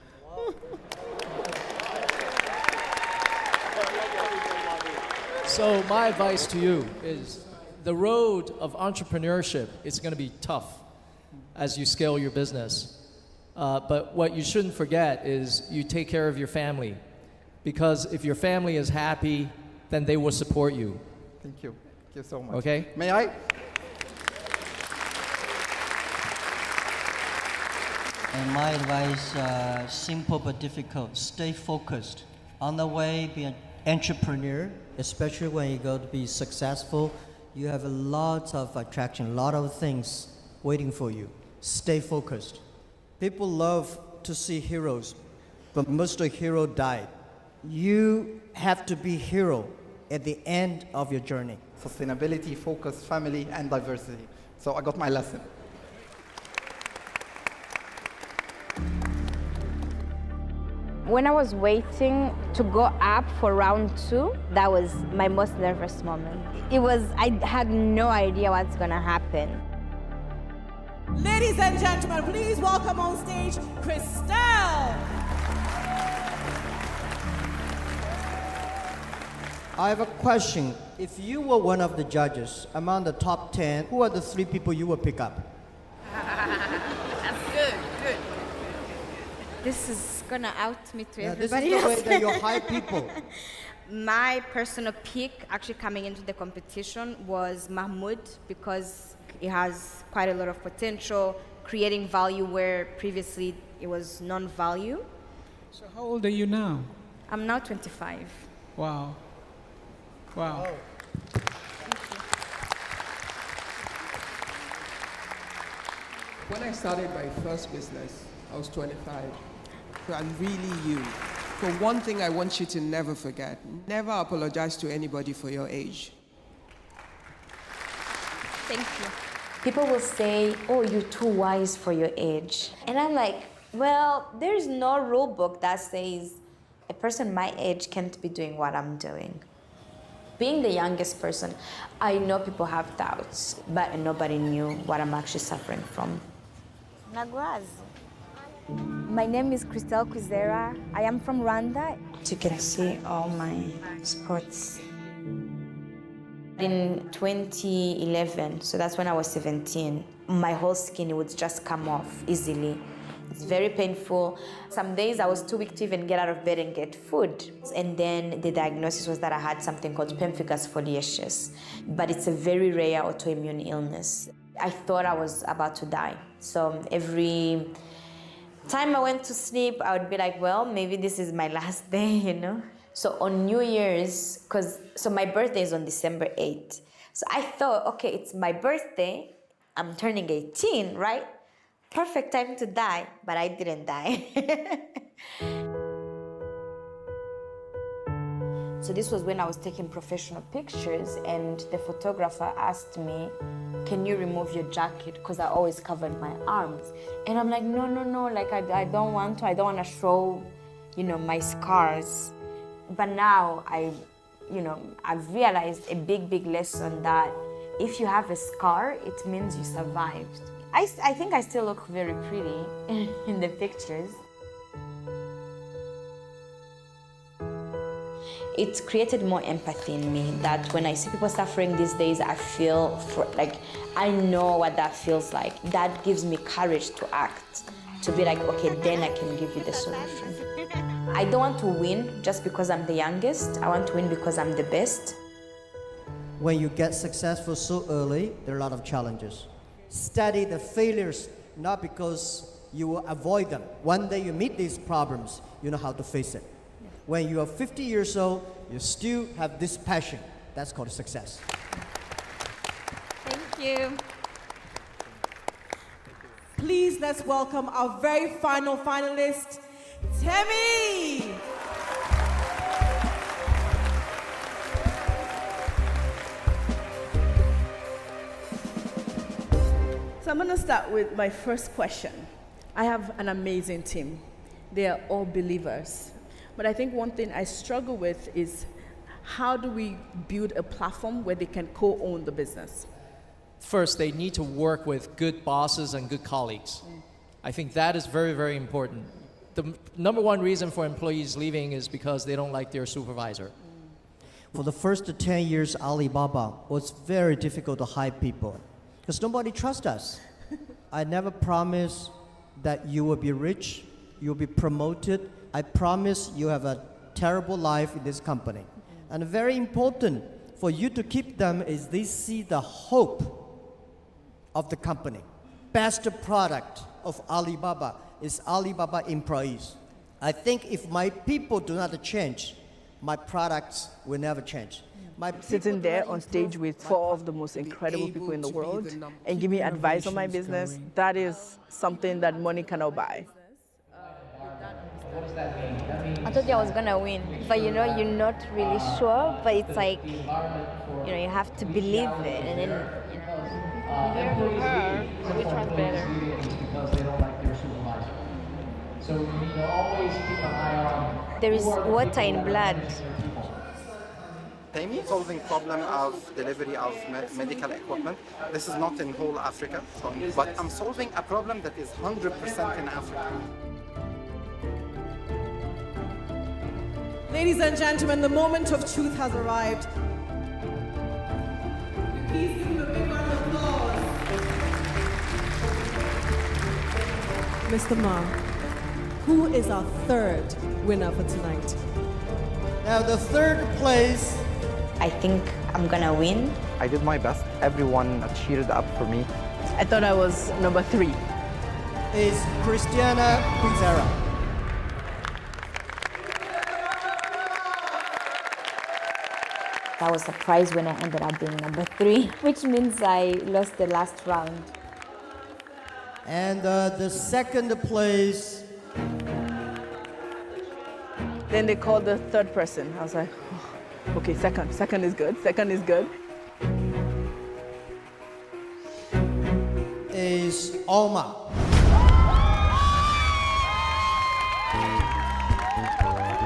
[SPEAKER 21] So my advice to you is the road of entrepreneurship is going to be tough as you scale your business. But what you shouldn't forget is you take care of your family. Because if your family is happy, then they will support you.
[SPEAKER 25] Thank you. Thank you so much.
[SPEAKER 21] Okay?
[SPEAKER 25] May I?
[SPEAKER 18] And my advice, simple but difficult. Stay focused. On the way, be an entrepreneur, especially when you go to be successful. You have a lot of attraction, a lot of things waiting for you. Stay focused. People love to see heroes, but most of the heroes died. You have to be hero at the end of your journey.
[SPEAKER 25] Sustainability, focus, family, and diversity. So I got my lesson.
[SPEAKER 12] When I was waiting to go up for round 2, that was my most nervous moment. I had no idea what's gonna happen.
[SPEAKER 3] Ladies and gentlemen, please welcome on stage Christelle.
[SPEAKER 18] I have a question. If you were one of the judges among the top 10, who are the 3 people you would pick up?
[SPEAKER 1] That's good.
[SPEAKER 12] This is gonna out me to
[SPEAKER 18] Yeah, this is
[SPEAKER 12] everybody
[SPEAKER 18] the
[SPEAKER 12] else.
[SPEAKER 18] way that you hire people.
[SPEAKER 12] My personal pick, actually coming into the competition, was Mahmoud, because he has quite a lot of potential, creating value where previously it was non-value.
[SPEAKER 23] So how old are you now?
[SPEAKER 12] I'm now 25.
[SPEAKER 23] Wow. Wow.
[SPEAKER 2] When I started my first business, I was 25. So I'm really you. So one thing I want you to never forget, never apologize to anybody for your age.
[SPEAKER 12] Thank you.
[SPEAKER 11] People will say, oh, you're too wise for your age. And I'm like, well, there's no rule book that says a person my age can't be doing what I'm doing. Being the youngest person, I know people have doubts, but nobody knew what I'm actually suffering from.
[SPEAKER 12] Nagwazi. My name is Christelle Kwizera. I am from Rwanda.
[SPEAKER 11] You can see all my spots. In 2011, so that's when I was 17, my whole skin would just come off easily. It's very painful. Some days I was too weak to even get out of bed and get food. And then the diagnosis was that I had something called pemphigus foliaceus, but it's a very rare autoimmune illness. I thought I was about to die. So every time I went to sleep, I would be like, well, maybe this is my last day, you know? So on New Year's, so my birthday is on December 8th. So I thought, okay, it's my birthday. I'm turning 18, right? Perfect time to die, but I didn't die. So this was when I was taking professional pictures, and the photographer asked me, can you remove your jacket? Because I always covered my arms. And I'm like, no, like I don't want to show, my scars. But now I've realized a big lesson that if you have a scar, it means you survived. I think I still look very pretty in the pictures. It created more empathy in me, that when I see people suffering these days, I feel like I know what that feels like. That gives me courage to act, to be like, okay, then I can give you the solution. I don't want to win just because I'm the youngest. I want to win because I'm the best.
[SPEAKER 18] When you get successful so early, there are a lot of challenges. Study the failures, not because you will avoid them. One day you meet these problems, you know how to face it. When you are 50 years old, you still have this passion. That's called success.
[SPEAKER 12] Thank you.
[SPEAKER 3] Please, let's welcome our very final finalist, Temi.
[SPEAKER 27] So I'm going to start with my first question. I have an amazing team. They are all believers. But I think one thing I struggle with is how do we build a platform where they can co-own the business?
[SPEAKER 21] First, they need to work with good bosses and good colleagues. I think that is very, very important. The number one reason for employees leaving is because they don't like their supervisor.
[SPEAKER 18] For the first 10 years, Alibaba was very difficult to hire people because nobody trusts us. I never promised that you will be rich, you'll be promoted. I promise you have a terrible life in this company. And very important for you to keep them is they see the hope of the company. Best product of Alibaba is Alibaba employees. I think if my people do not change, my products will never change.
[SPEAKER 27] Sitting there on stage with 4 of the most incredible people in the world and give me advice on my business, that is something that money cannot buy.
[SPEAKER 12] I thought I was gonna win, but you're not really sure. But it's like, you have to believe it, and then compared to her, which one's better?
[SPEAKER 21] Because they don't like their supervisor. So you need to always keep an eye on.
[SPEAKER 12] There is water in blood.
[SPEAKER 10] Temi solving problem of delivery of medical equipment. This is not in whole Africa, but I'm solving a problem that is 100% in Africa.
[SPEAKER 3] Ladies and gentlemen, the moment of truth has arrived. Please give him a big round of applause. Mr. Ma, who is our third winner for tonight?
[SPEAKER 18] Now the third place,
[SPEAKER 11] I think I'm gonna win.
[SPEAKER 10] I did my best. Everyone cheered up for me.
[SPEAKER 27] I thought I was number 3.
[SPEAKER 18] is Christiana Pizarra.
[SPEAKER 11] I was surprised when I ended up being number 3, which means I lost the last round.
[SPEAKER 18] And the second place.
[SPEAKER 27] Then they called the third person. I was like, oh, okay, second is good, second is good.
[SPEAKER 18] Is Alma.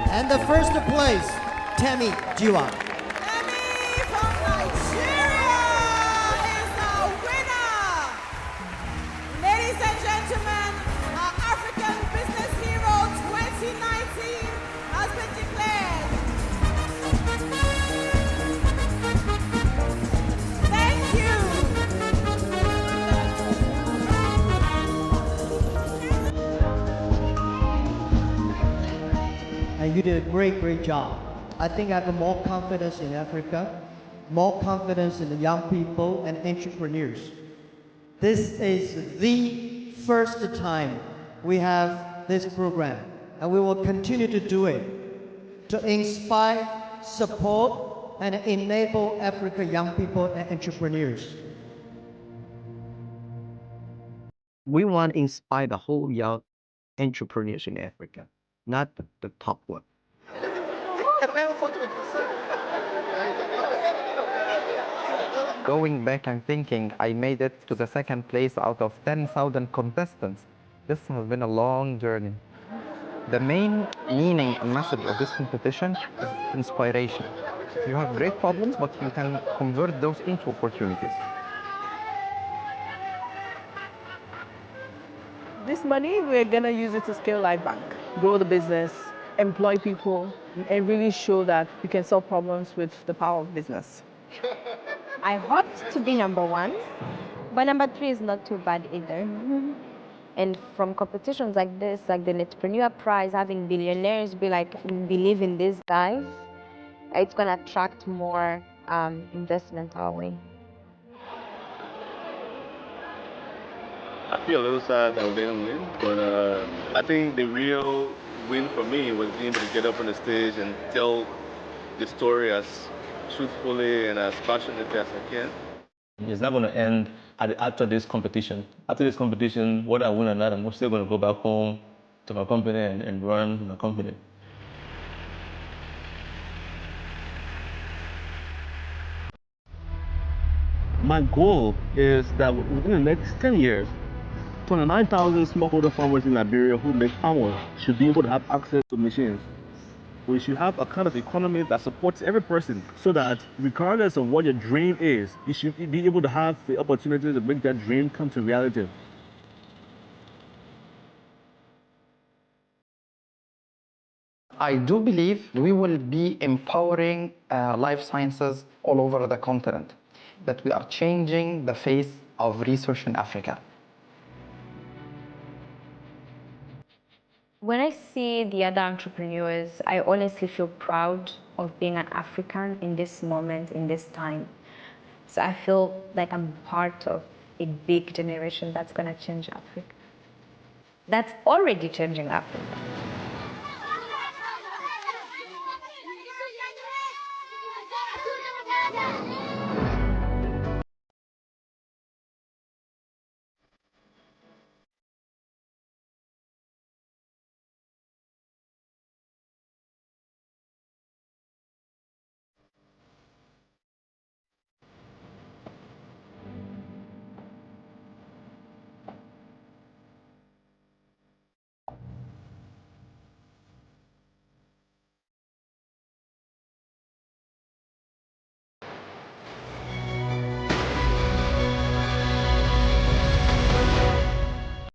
[SPEAKER 18] And the first place, Temi Jiwa.
[SPEAKER 3] Ladies and gentlemen, our African Business Hero 2019 has been declared. Thank you.
[SPEAKER 18] And you did a great job. I think I have more confidence in Africa, more confidence in the young people and entrepreneurs. This is the first time we have this program, and we will continue to do it to inspire, support, and enable African young people and entrepreneurs.
[SPEAKER 28] We want to inspire the whole young entrepreneurs in Africa, not the top one.
[SPEAKER 10] Going back and thinking I made it to the second place out of 10,000 contestants. This has been a long journey. The main meaning and message of this competition is inspiration. You have great problems, but you can convert those into opportunities.
[SPEAKER 27] This money, we're going to use it to scale Life Bank, grow the business, employ people, and really show that we can solve problems with the power of business.
[SPEAKER 12] I hope to be number 1, but number 3 is not too bad either. And from competitions like this, like the Entrepreneur Prize, having billionaires be like, believe in these guys, it's going to attract more investment our way.
[SPEAKER 5] I feel a little sad that we didn't win, but I think the real win for me was being able to get up on the stage and tell the story as truthfully and as passionately as I can. It's not going to end after this competition. After this competition, whether I win or not, I'm still going to go back home to my company and run my company. My goal is that within the next 10 years, 29,000 smallholder farmers in Liberia who make palm oil should be able to have access to machines. We should have a kind of economy that supports every person so that regardless of what your dream is, you should be able to have the opportunity to make that dream come to reality.
[SPEAKER 10] I do believe we will be empowering life sciences all over the continent, that we are changing the face of research in Africa.
[SPEAKER 11] When I see the other entrepreneurs, I honestly feel proud of being an African in this moment, in this time. So I feel like I'm part of a big generation that's going to change Africa. That's already changing Africa.